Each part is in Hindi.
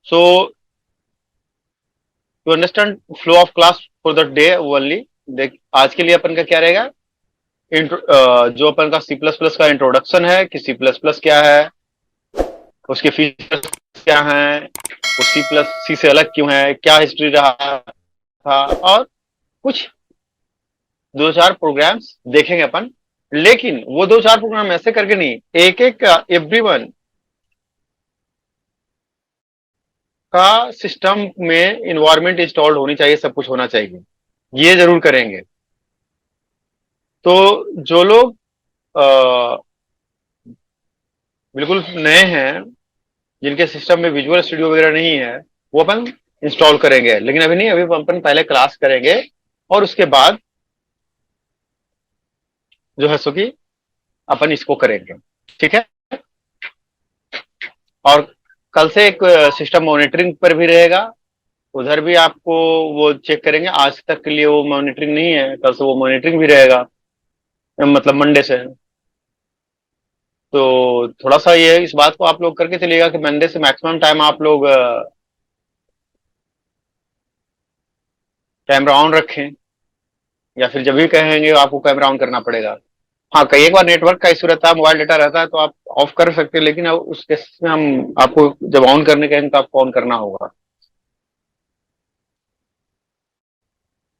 So to understand flow of class for the day only, देख आज के लिए अपन का क्या रहेगा। जो अपन का सी प्लस प्लस का इंट्रोडक्शन है कि सी प्लस प्लस क्या है, उसके फीचर्स क्या हैं, वो सी प्लस सी से अलग क्यों है, क्या हिस्ट्री रहा था, और कुछ दो चार प्रोग्राम्स देखेंगे अपन। लेकिन वो दो चार प्रोग्राम ऐसे करके नहीं, एक एक का एवरीवन का सिस्टम में इन्वायरमेंट इंस्टॉल्ड होनी चाहिए, सब कुछ होना चाहिए, ये जरूर करेंगे। तो जो लोग बिल्कुल नए हैं, जिनके सिस्टम में विजुअल स्टूडियो वगैरह नहीं है, वो अपन इंस्टॉल करेंगे, लेकिन अभी नहीं, अभी अपन पहले क्लास करेंगे और उसके बाद जो है सो कि अपन इसको करेंगे। ठीक है। और कल से एक सिस्टम मॉनिटरिंग पर भी रहेगा, उधर भी आपको वो चेक करेंगे। आज तक के लिए वो मॉनिटरिंग नहीं है, कल से वो मॉनिटरिंग भी रहेगा, मतलब मंडे से। तो थोड़ा सा ये है, इस बात को आप लोग करके चलिएगा कि मंडे से मैक्सिमम टाइम आप लोग कैमरा ऑन रखें, या फिर जब भी कहेंगे आपको कैमरा ऑन करना पड़ेगा। हाँ, कई एक बार नेटवर्क का इशू रहता है, मोबाइल डेटा रहता है, तो आप ऑफ कर सकते हैं, लेकिन अब उस केस में हम आपको जब ऑन करने कहेंगे तो आपको ऑन करना होगा।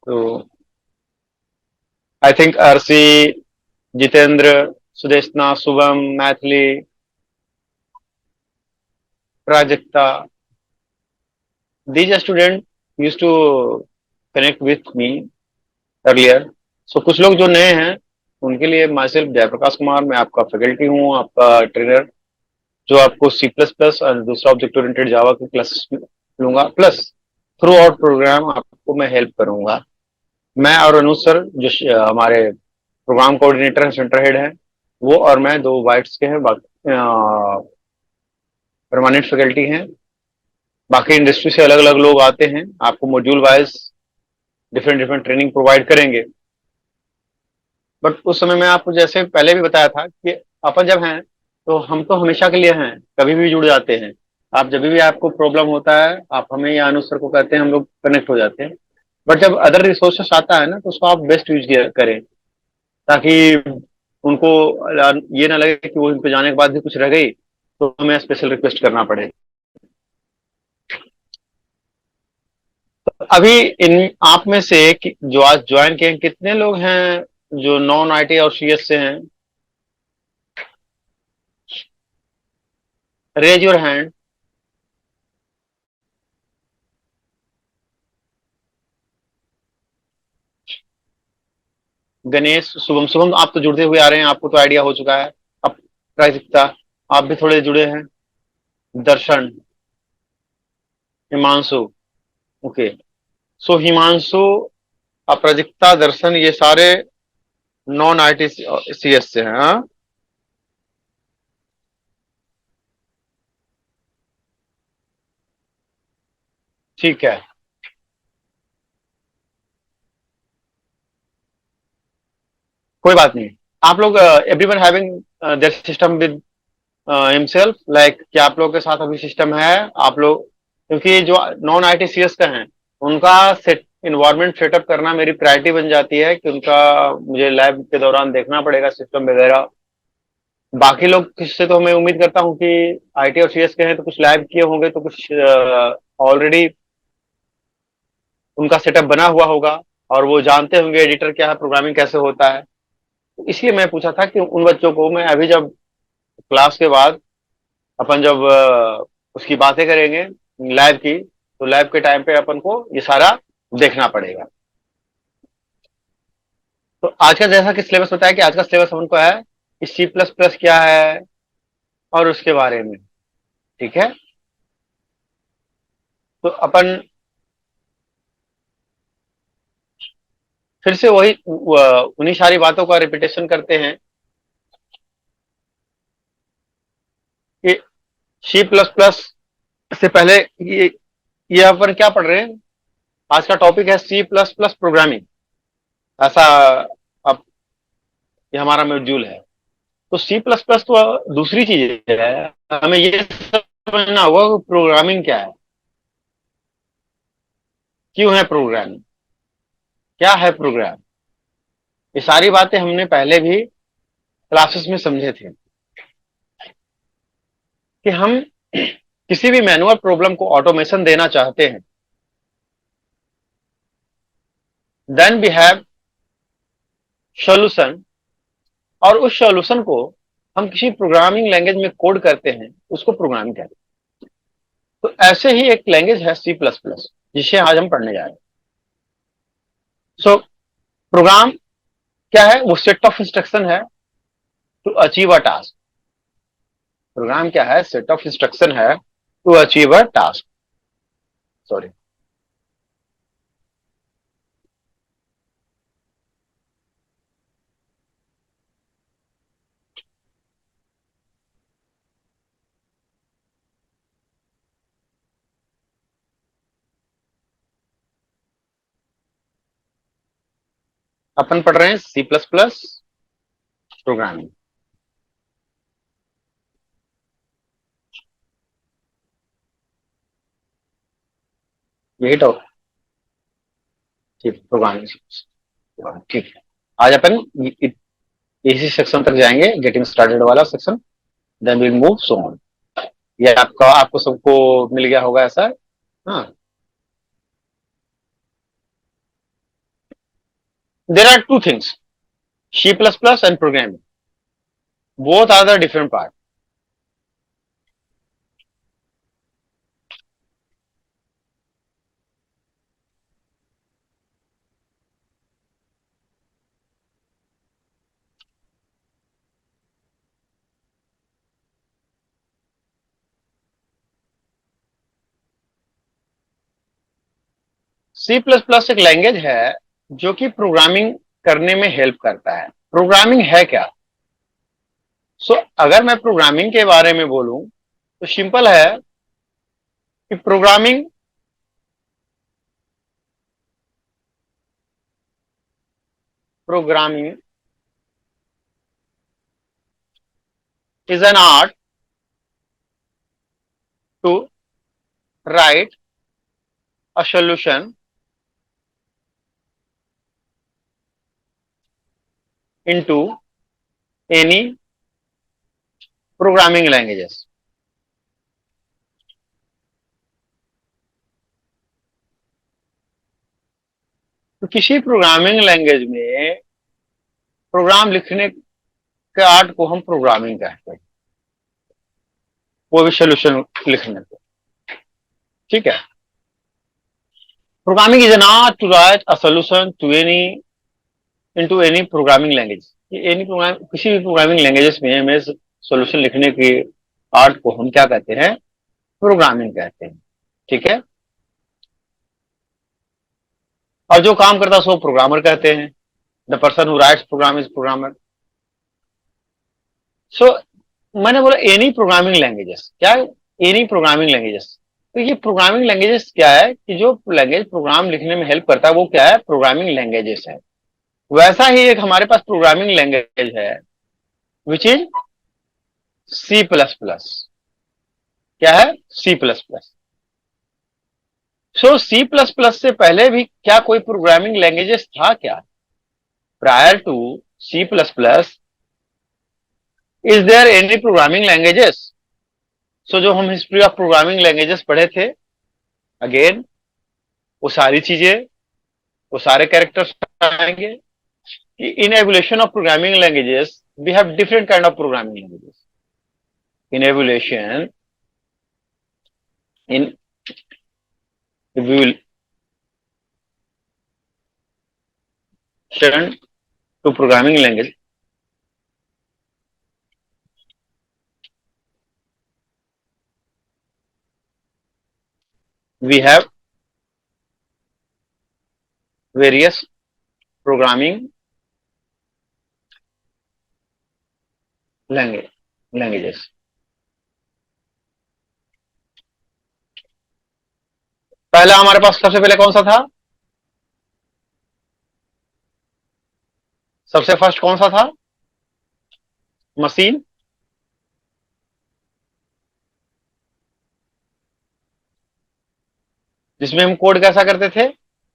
तो I think RC, Jitendra, Sudeshna, Shubham, Maithili, Prajakta, these students used to connect with me earlier. So कुछ लोग जो नए हैं उनके लिए माई सेल्फ जयप्रकाश कुमार, मैं आपका फैकल्टी हूँ, आपका ट्रेनर, जो आपको सी प्लस प्लस और दूसरा ऑब्जेक्ट ओरिएंटेड जावा की क्लासेस लूंगा, प्लस थ्रू आउट प्रोग्राम आपको मैं हेल्प करूंगा। मैं और अनुज सर जो हमारे प्रोग्राम कोऑर्डिनेटर हैं, सेंटर हेड हैं, वो और मैं दो वाइट्स के हैं, बाकी परमानेंट फैकल्टी हैं। बाकी इंडस्ट्री से अलग अलग लोग आते हैं, आपको module wise different different training provide करेंगे। बट उस समय मैं आपको जैसे पहले भी बताया था कि अपन जब हैं तो हम तो हमेशा के लिए हैं, कभी भी जुड़ जाते हैं। आप जब भी आपको प्रॉब्लम होता है आप हमें या अनुज सर को कहते हैं, हम लोग कनेक्ट हो जाते हैं। बट जब अदर रिसोर्सेस आता है ना, तो उसको आप बेस्ट यूज करें, ताकि उनको ये ना लगे कि वो इनको जाने के बाद भी कुछ रह गई तो हमें स्पेशल रिक्वेस्ट करना पड़े। अभी इन आप में से जो आज ज्वाइन किए हैं, कितने लोग हैं जो नॉन आईटी और सीएस से हैं? Raise your hand. Ganesh, Shubham, Shubham आप तो जुड़ते हुए आ रहे हैं, आपको तो आइडिया हो चुका है। अब प्रायिकता, आप भी थोड़े जुड़े हैं। दर्शन, हिमांशु, ओके। सो हिमांशु, अपराजिता, दर्शन, ये सारे नॉन आईटी सीएस से हैं, हाँ? ठीक है, कोई बात नहीं। आप लोग everyone having their system with himself, like क्या आप लोग के साथ अभी सिस्टम है? आप लोग, क्योंकि जो नॉन आईटी सीएस का है उनका सेट इन्वायरमेंट सेटअप करना मेरी प्रायोरिटी बन जाती है, कि उनका मुझे लैब के दौरान देखना पड़ेगा सिस्टम वगैरह। बाकी लोग से तो मैं उम्मीद करता हूँ कि आईटी और सीएस के हैं तो कुछ लैब किए होंगे, तो कुछ ऑलरेडी उनका सेटअप बना हुआ होगा, और वो जानते होंगे एडिटर क्या है, प्रोग्रामिंग कैसे होता है। तो इसलिए मैं पूछा था कि उन बच्चों को मैं अभी जब क्लास के बाद अपन जब उसकी बातें करेंगे लैब की, तो लैब के टाइम पे अपन को ये सारा देखना पड़ेगा। तो आज का जैसा कि सिलेबस बताया, कि आज का सिलेबस अपन को है कि सी प्लस प्लस क्या है और उसके बारे में। ठीक है। तो अपन फिर से वही उन्हीं सारी बातों का रिपीटेशन करते हैं कि सी प्लस प्लस से पहले ये अपन क्या पढ़ रहे हैं। आज का टॉपिक है सी प्लस प्लस प्रोग्रामिंग, ऐसा अब ये हमारा मॉड्यूल है। तो सी प्लस प्लस तो दूसरी चीज है, हमें ये समझना होगा कि प्रोग्रामिंग क्या है। क्यों है प्रोग्रामिंग, क्या है प्रोग्राम, ये सारी बातें हमने पहले भी क्लासेस में समझे थे कि हम किसी भी मैनुअल प्रॉब्लम को ऑटोमेशन देना चाहते हैं, देन वी हैव सॉल्यूशन, और उस सॉल्यूशन को हम किसी प्रोग्रामिंग लैंग्वेज में कोड करते हैं, उसको प्रोग्रामिंग कहते हैं। तो ऐसे ही एक लैंग्वेज है सी प्लस प्लस, जिसे आज हम पढ़ने जा रहे हैं। सो प्रोग्राम क्या है, वो सेट ऑफ इंस्ट्रक्शन है to achieve a task. Program क्या है, सेट ऑफ इंस्ट्रक्शन है to achieve a task. Sorry, अपन पढ़ रहे हैं सी प्लस प्लस प्रोग्रामिंग। यही तो ठीक प्रोग्रामिंग, ठीक है। आज अपन इसी सेक्शन तक जाएंगे, गेटिंग स्टार्टेड वाला section, then will move so on. ये आपको सबको मिल गया होगा ऐसा। हाँ, there are two things, C++ and programming, both are the different part. C++ एक लैंग्वेज है जो कि प्रोग्रामिंग करने में हेल्प करता है। प्रोग्रामिंग है क्या? अगर मैं प्रोग्रामिंग के बारे में बोलूं तो सिंपल है कि programming is an art to write a solution into any programming languages. तो किसी प्रोग्रामिंग लैंग्वेज में प्रोग्राम लिखने के आर्ट को हम प्रोग्रामिंग कहते हैं, वो भी सोल्यूशन लिखने को। ठीक है, programming is an art to write a solution to any into any programming language. Any program, किसी भी प्रोग्रामिंग लैंग्वेजेस में हमें सोल्यूशन लिखने की आर्ट को हम क्या कहते हैं, प्रोग्रामिंग कहते हैं। ठीक है, और जो काम करता है उसको प्रोग्रामर कहते हैं। The person who writes program is programmer. So मैंने बोला एनी प्रोग्रामिंग लैंग्वेजेस, क्या एनी प्रोग्रामिंग लैंग्वेजेस। तो ये प्रोग्रामिंग लैंग्वेजेस क्या है कि जो लैंग्वेज प्रोग्राम लिखने में हेल्प करता है वो क्या है, प्रोग्रामिंग लैंग्वेजेस है। वैसा ही एक हमारे पास प्रोग्रामिंग लैंग्वेज है which is C plus plus. क्या है, C plus plus. C plus plus से पहले भी क्या कोई प्रोग्रामिंग लैंग्वेजेस था क्या? Prior to C plus plus is there any programming languages? जो हम हिस्ट्री ऑफ प्रोग्रामिंग लैंग्वेजेस पढ़े थे, अगेन वो सारी चीजें, वो सारे कैरेक्टर्स आएंगे कि in evolution of programming languages we have different kind of programming languages. In evolution, in evolution to programming language, we have various programming languages। पहला हमारे पास सबसे पहले कौन सा था? सबसे फर्स्ट कौन सा था? मशीन। जिसमें हम कोड कैसा करते थे,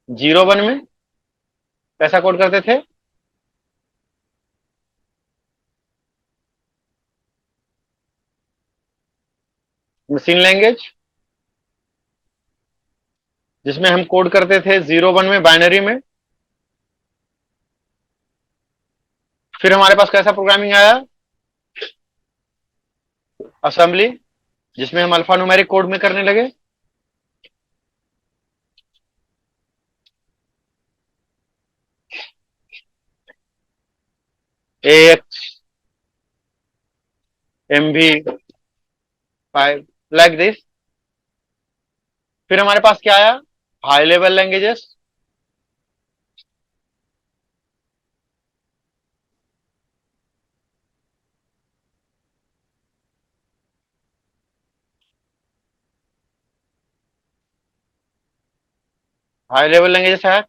01 में कैसा कोड करते थे? मशीन लैंग्वेज, जिसमें हम कोड करते थे 01 में बाइनरी में। फिर हमारे पास कैसा प्रोग्रामिंग आया? असेंबली, जिसमें हम अल्फा न्यूमेरिक कोड में करने लगे। AX, MV5, like this. फिर हमारे पास क्या आया? High level languages, high level languages है,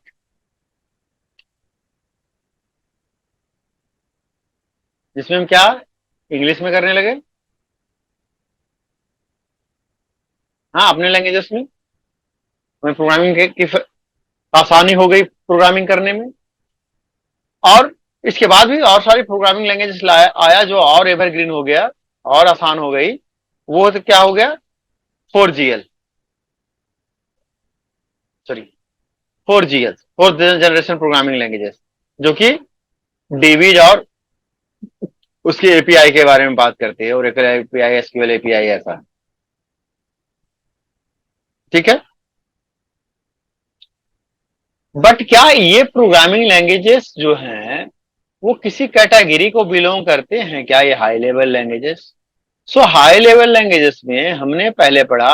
जिसमें हम क्या इंग्लिश में करने लगे। हाँ, अपने लैंग्वेजेस में हमें प्रोग्रामिंग की आसानी हो गई प्रोग्रामिंग करने में। और इसके बाद भी और सारी प्रोग्रामिंग लैंग्वेजेस आया जो और एवरग्रीन हो गया और आसान हो गई। वो तो क्या हो गया? 4GL, sorry, 4GL, fourth generation programming languages, जो कि डीबीज और उसकी एपीआई के बारे में बात करती है, ओरेकल एपीआई, एसक्यूएल एपीआई, ऐसा। ठीक है। बट क्या ये प्रोग्रामिंग लैंग्वेजेस जो हैं वो किसी कैटेगरी को बिलोंग करते हैं क्या, ये हाई लेवल लैंग्वेजेस? सो हाई लेवल लैंग्वेजेस में हमने पहले पढ़ा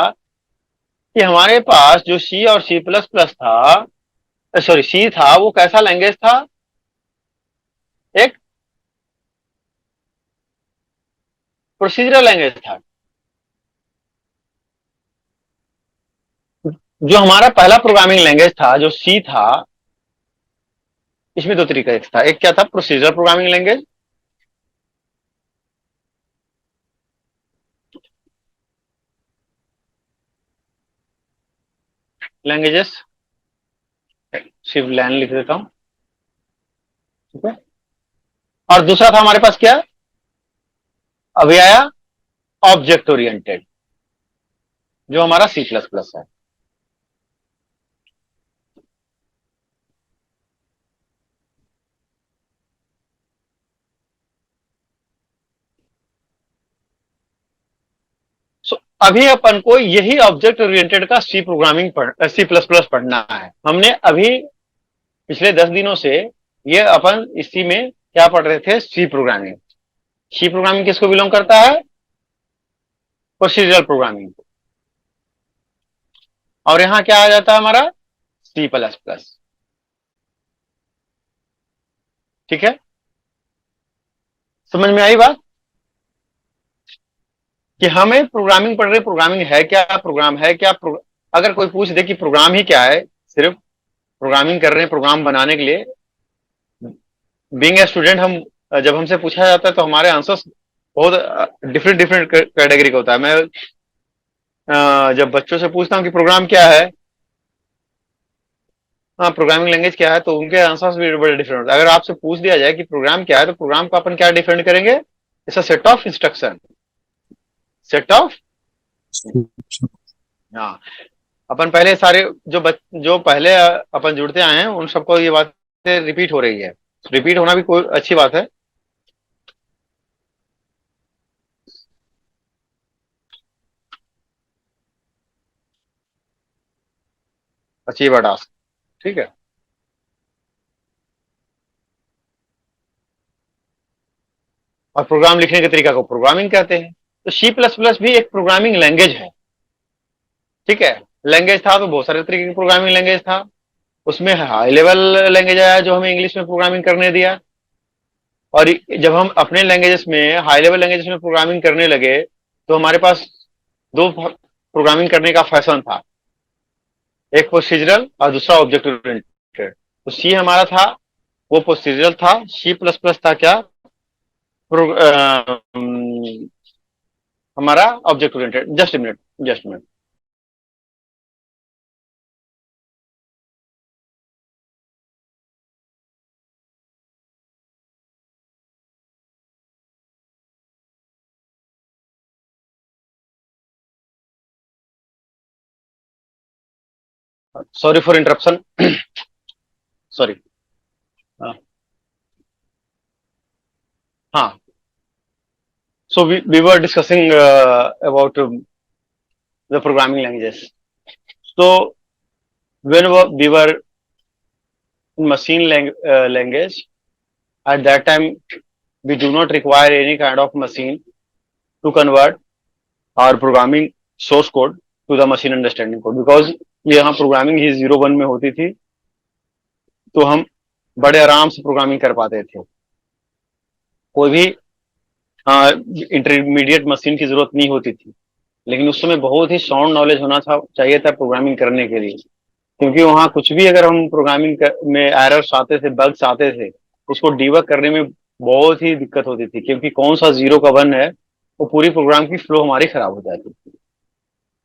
कि हमारे पास जो सी और सी प्लस प्लस था, सॉरी सी था, वो कैसा लैंग्वेज था? एक प्रोसीजरल लैंग्वेज था। जो हमारा पहला प्रोग्रामिंग लैंग्वेज था जो सी था, इसमें दो तरीका था। एक क्या था? प्रोसीजरल प्रोग्रामिंग लैंग्वेज, लैंग्वेजेस, सिर्फ लाइन लिख देता हूं। ठीक है। और दूसरा था हमारे पास क्या? अभी आया ऑब्जेक्ट ओरिएंटेड, जो हमारा सी प्लस प्लस है। सो अभी अपन को यही ऑब्जेक्ट ओरिएंटेड का C programming C plus plus पढ़ना है। हमने अभी पिछले 10 दिनों से ये अपन इसी में क्या पढ़ रहे थे? C programming. सी प्रोग्रामिंग किसको बिलोंग करता है? Procedural programming. और यहां क्या आ जाता है हमारा? C plus plus. ठीक है, समझ में आई बात? कि हमें प्रोग्रामिंग पढ़ रहे, प्रोग्रामिंग है क्या, प्रोग्राम है क्या, अगर कोई पूछ दे कि प्रोग्राम ही क्या है, सिर्फ प्रोग्रामिंग कर रहे हैं प्रोग्राम बनाने के लिए, बीइंग ए स्टूडेंट, हम जब हमसे पूछा जाता है तो हमारे आंसर्स बहुत डिफरेंट डिफरेंट कैटेगरी का होता है। मैं जब बच्चों से पूछता हूँ कि प्रोग्राम क्या है, हाँ प्रोग्रामिंग लैंग्वेज क्या है, तो उनके आंसर्स भी बड़े डिफरेंट होते हैं। अगर आपसे पूछ दिया जाए कि प्रोग्राम क्या है, तो प्रोग्राम को अपन क्या डिफाइन करेंगे? It's a set of instruction, set of. हाँ, अपन पहले सारे जो पहले अपन जुड़ते आए हैं उन सबको ये बातें रिपीट हो रही है। रिपीट होना भी कोई अच्छी बात है। Achieve a task. ठीक है। और प्रोग्राम लिखने के तरीका को प्रोग्रामिंग कहते हैं। तो सी प्लस प्लस भी एक प्रोग्रामिंग लैंग्वेज है। ठीक है। लैंग्वेज था तो बहुत सारे तरीके की प्रोग्रामिंग लैंग्वेज था। उसमें हाई लेवल लैंग्वेज आया जो हमें इंग्लिश में प्रोग्रामिंग करने दिया। और जब हम अपने लैंग्वेजेस में, हाई लेवल लैंग्वेजेस में प्रोग्रामिंग करने लगे, तो हमारे पास दो प्रोग्रामिंग करने का फैशन था। एक प्रोसीजरल और दूसरा ऑब्जेक्ट ओरिएंटेड। तो सी हमारा था, वो प्रोसीजरल था। सी प्लस प्लस था क्या? हमारा object oriented. Just minute, just minute. Sorry for interruption. Sorry. हाँ, so we were discussing about the programming languages. So when we were in machine language, at that time we do not require any kind of machine to convert our programming source code to the machine understanding code, because यहाँ प्रोग्रामिंग ही 0-1 में होती थी, तो हम बड़े आराम से प्रोग्रामिंग कर पाते थे। कोई भी इंटरमीडिएट मशीन की जरूरत नहीं होती थी, लेकिन उस समय बहुत ही साउंड नॉलेज होना था, चाहिए था प्रोग्रामिंग करने के लिए, क्योंकि वहां कुछ भी अगर हम प्रोग्रामिंग में एरर्स आते थे, बग्स आते थे, उसको डीबग करने में बहुत ही दिक्कत होती थी, क्योंकि कौन सा 0 का 1 है, वो पूरी प्रोग्राम की फ्लो हमारी खराब हो जाती थी।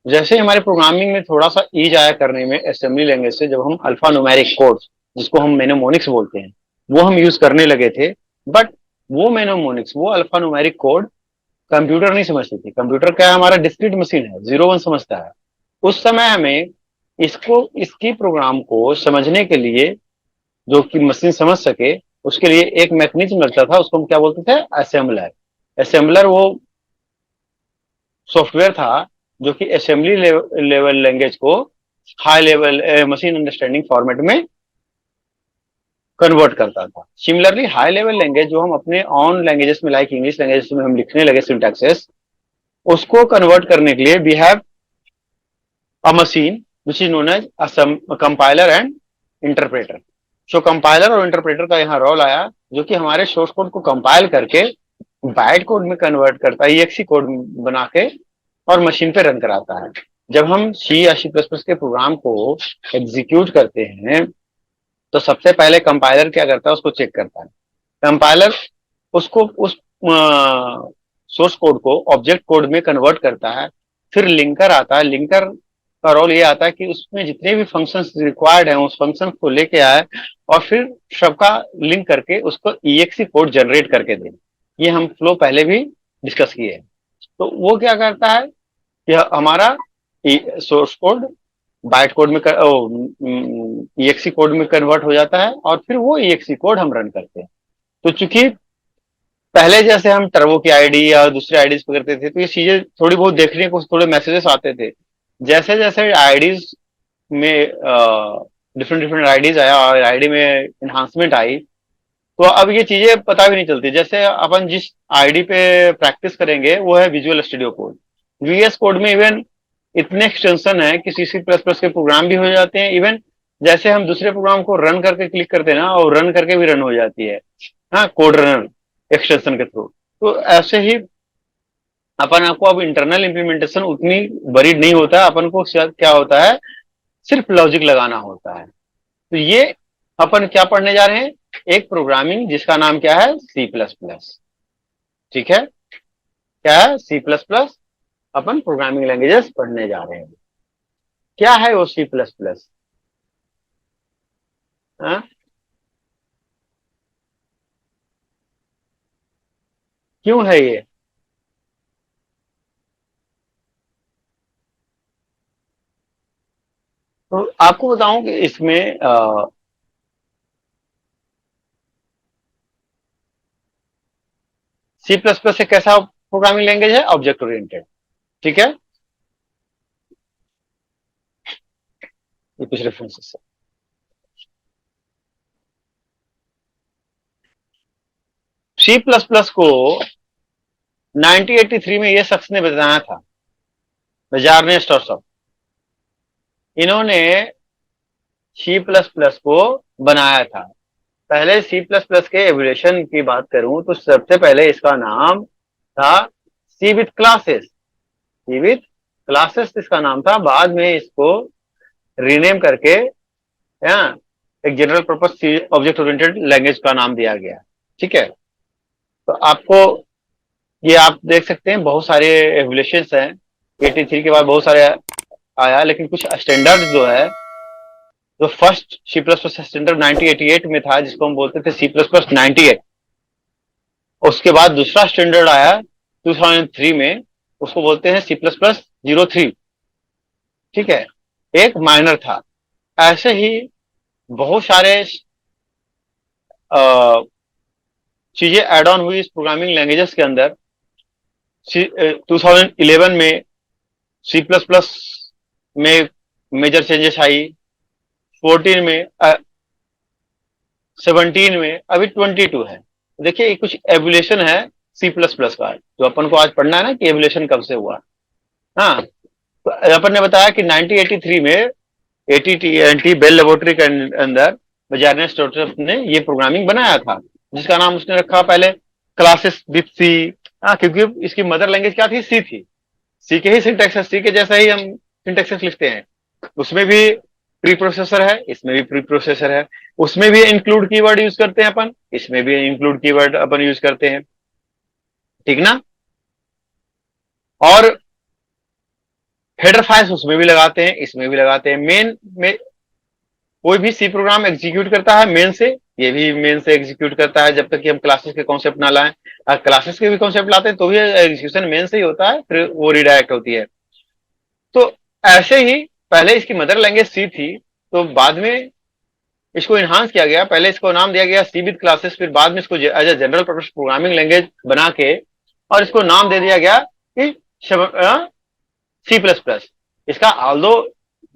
जैसे ही हमारे प्रोग्रामिंग में थोड़ा सा ईज आया करने में असेंबली लैंग्वेज से, जब हम अल्फा न्यूमेरिक कोड्स, जिसको हम मेनोमोनिक्स बोलते हैं, वो हम यूज करने लगे थे, बट वो मेनोमोनिक्स, वो अल्फा न्यूमेरिक कोड कंप्यूटर नहीं समझती थी। कंप्यूटर क्या है, हमारा डिस्क्रीट मशीन है, 0-1 समझता है। उस समय हमें इसकी प्रोग्राम को समझने के लिए, जो कि मशीन समझ सके, उसके लिए एक मैकेनिज्म लगता था, उसको हम क्या बोलते थे, असेंबलर। असेंबलर वो सॉफ्टवेयर था जो कि असेंबली लेवल लैंग्वेज को high level machine understanding format में कन्वर्ट करता था। सिमिलरली हाई लेवल लैंग्वेज जो हम अपने ऑन लैंग्वेजेस में, लाइक इंग्लिश लैंग्वेज में हम लिखने लगे सिंटैक्सेस, उसको कन्वर्ट करने के लिए we have a machine which is known as compiler and interpreter. So compiler और इंटरप्रेटर का यहाँ रोल आया, जो कि हमारे सोर्स कोड को कंपाइल करके बाइट कोड में कन्वर्ट करता है, EXE कोड बना के, और मशीन पे रन कराता है। जब हम सी या C++ के प्रोग्राम को एग्जीक्यूट करते हैं, तो सबसे पहले कंपाइलर क्या करता है, उसको चेक करता है। कंपाइलर उसको उस सोर्स कोड को ऑब्जेक्ट कोड में कन्वर्ट करता है। फिर लिंकर आता है। लिंकर का रोल ये आता है कि उसमें जितने भी फंक्शंस रिक्वायर्ड हैं, उस फंक्शन को लेके आए और फिर सबका लिंक करके उसको EXE कोड जनरेट करके दे। ये हम फ्लो पहले भी डिस्कस किए हैं। तो वो क्या करता है कि हमारा सोर्स कोड बाइट कोड में EXE कोड में कन्वर्ट हो जाता है, और फिर वो EXE कोड हम रन करते हैं। तो चूंकि पहले जैसे हम टर्बो की आईडी या दूसरे आईडीज पे करते थे, तो ये चीजें थोड़ी बहुत देखने को, थोड़े मैसेजेस आते थे। जैसे जैसे आईडीज में डिफरेंट डिफरेंट आईडीज आया और आईडी में इन्हांसमेंट आई, तो अब ये चीजें पता भी नहीं चलती। जैसे अपन जिस आईडी पे प्रैक्टिस करेंगे वो है visual studio code. VS code में इवन इतने एक्सटेंशन है कि C++ के प्रोग्राम भी हो जाते हैं। इवन जैसे हम दूसरे प्रोग्राम को रन करके क्लिक करते हैं ना, और रन करके भी रन हो जाती है, हाँ, कोड रनर एक्सटेंशन के थ्रू। तो ऐसे ही अपन आपको अब इंटरनल इंप्लीमेंटेशन उतनी बरीड नहीं होता है, अपन को क्या होता है, सिर्फ लॉजिक लगाना होता है। तो ये अपन क्या पढ़ने जा रहे हैं, एक प्रोग्रामिंग जिसका नाम क्या है, C++। ठीक है, क्या है, C++। अपन प्रोग्रामिंग लैंग्वेजेस पढ़ने जा रहे हैं। क्या है वो C++? हाँ? क्यों है ये? तो आपको बताऊं कि इसमें C++ एक कैसा प्रोग्रामिंग लैंग्वेज है, ऑब्जेक्ट ओरिएंटेड। ठीक है, ये कुछ रेफरेंसेस है। C++ को 1983 में ये शख्स ने बताया था, बेजार्ने स्टोरसॉफ्ट। इन्होंने C++ को बनाया था। पहले C++ के एवोल्यूशन की बात करूं तो सबसे पहले इसका नाम था C with classes. C with classes इसका नाम था। बाद में इसको रीनेम करके, हाँ, एक general purpose object oriented language का नाम दिया गया। ठीक है, तो आपको ये आप देख सकते हैं बहुत सारे एवोल्यूशन हैं। 83 के बाद बहुत सारे आया, लेकिन कुछ स्टैंडर्ड जो है, जो फर्स्ट C++ स्टैंडर्ड 1988 में था, जिसको हम बोलते थे C++98। उसके बाद दूसरा स्टैंडर्ड आया 2003 में, उसको बोलते हैं C++03। ठीक है, एक माइनर था। ऐसे ही बहुत सारे चीजें ऐड ऑन हुई इस प्रोग्रामिंग लैंग्वेजेस के अंदर। 2011 में सी प्लस प्लस में मेजर चेंजेस आई, 14 में, 17 में, अभी 22 है। देखिए कुछ एवोल्यूशन है सी प्लस प्लस का, जो अपन को आज पढ़ना है ना कि एवोल्यूशन कब से हुआ। हाँ, तो अपन ने बताया कि 1983 में एटीटी बेल लेबोरेटरी के अंदर बजारने स्टोटफ ने ये प्रोग्रामिंग बनाया था, जिसका नाम उसने रखा पहले क्लासेस विथ सी। हाँ, क्योंकि इसकी मदर लैंग्वेज क्या थी, सी थी। सी के ही सिंटेक्स है, सी के जैसा ही हम सिंटेक्सेस लिखते हैं। उसमें भी प्री प्रोसेसर है, इसमें भी प्री प्रोसेसर है। उसमें भी इंक्लूड कीवर्ड यूज करते हैं अपन, इसमें भी इंक्लूड कीवर्ड अपन यूज करते हैं, ठीक ना। और हेडर फाइल्स उसमें भी लगाते हैं, इसमें भी लगाते हैं। मेन में कोई भी सी प्रोग्राम एग्जीक्यूट करता है मेन से, ये भी मेन से एग्जीक्यूट करता है, जब तक कि हम क्लासेस के कॉन्सेप्ट ना लाएं। अगर क्लासेस के भी कॉन्सेप्ट लाते हैं तो भी एग्जीक्यूशन मेन से ही होता है, फिर वो रिडायरेक्ट होती है। तो ऐसे ही पहले इसकी मदर लैंग्वेज सी थी, तो बाद में इसको इन्हांस किया गया। पहले इसको नाम दिया गया सी विद क्लासेस, फिर बाद में इसको as a general purpose programming language बना के और इसको नाम दे दिया गया कि सी प्लस प्लस। इसका ऑल्दो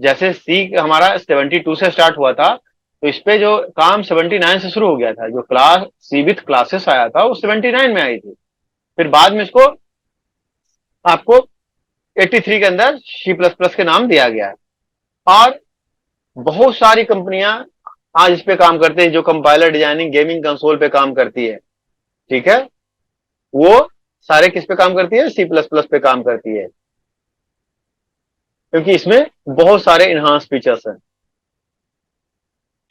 जैसे सी हमारा 72 से स्टार्ट हुआ था, तो इस पे जो काम 79 से शुरू हो गया था। जो क्लास सी विथ क्लासेस आया था वो 79 में आई थी, फिर बाद में इसको आपको 83 के अंदर सी प्लस प्लस के नाम दिया गया। और बहुत सारी कंपनियां आज इस पे काम करते हैं, जो कंपाइलर डिजाइनिंग गेमिंग कंसोल पे काम करती है, ठीक है, वो सारे किस पे काम करती है, सी प्लस प्लस पे काम करती है, क्योंकि इसमें बहुत सारे इनहांस फीचर्स हैं,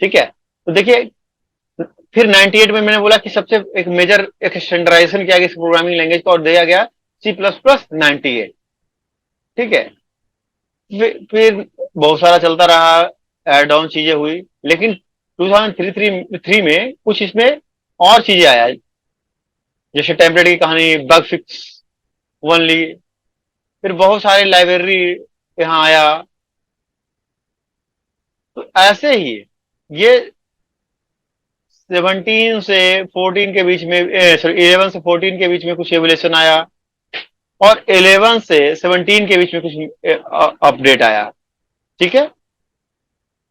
ठीक है। तो देखिए फिर 98 में मैंने बोला कि सबसे एक मेजर एक स्टैंडर्डाइजेशन किया गया इस प्रोग्रामिंग लैंग्वेज का और दिया गया सी प्लस प्लस 98, ठीक है। फिर बहुत सारा चलता रहा, एड ऑन चीजें हुई, लेकिन 2003 में कुछ इसमें और चीजें आया, जैसे टेम्पलेट की कहानी, बग फिक्स ओनली, फिर बहुत सारे लाइब्रेरी यहाँ आया। तो ऐसे ही ये 17 से 14 के बीच में, सॉरी 11 से 14 के बीच में कुछ एवोल्यूशन आया, और 11 से 17 के बीच में कुछ अपडेट आया, ठीक है।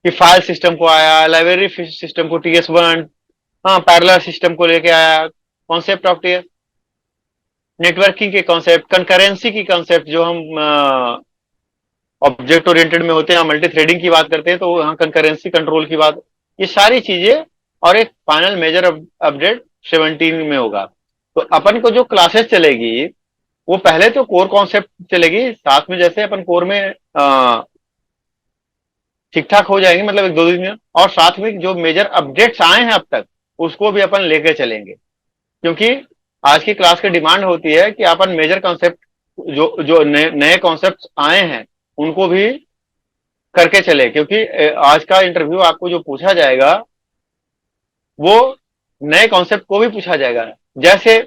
कि फाइल सिस्टम को आया, लाइब्रेरी सिस्टम को TS1, हाँ पैरेलल सिस्टम को लेके आया, कॉन्सेप्ट ऑफ टीएस, नेटवर्किंग के कॉन्सेप्ट, कंकरेंसी की कॉन्सेप्ट, जो हम ऑब्जेक्ट ओरिएंटेड में होते हैं, मल्टी थ्रेडिंग की बात करते हैं, तो यहाँ कंकरेंसी कंट्रोल की बात, ये सारी चीजें। और एक फाइनल मेजर अपडेट 17 में होगा। तो अपन को जो क्लासेस चलेगी वो पहले तो कोर कॉन्सेप्ट चलेगी, साथ में जैसे अपन कोर में ठीक ठाक हो जाएंगे, मतलब एक दो दिन में, और साथ में जो मेजर अपडेट्स आए हैं अब तक उसको भी अपन लेके चलेंगे, क्योंकि आज की क्लास की डिमांड होती है कि अपन मेजर कॉन्सेप्ट जो जो नए कॉन्सेप्ट आए हैं उनको भी करके चले, क्योंकि आज का इंटरव्यू आपको जो पूछा जाएगा वो नए कॉन्सेप्ट को भी पूछा जाएगा। जैसे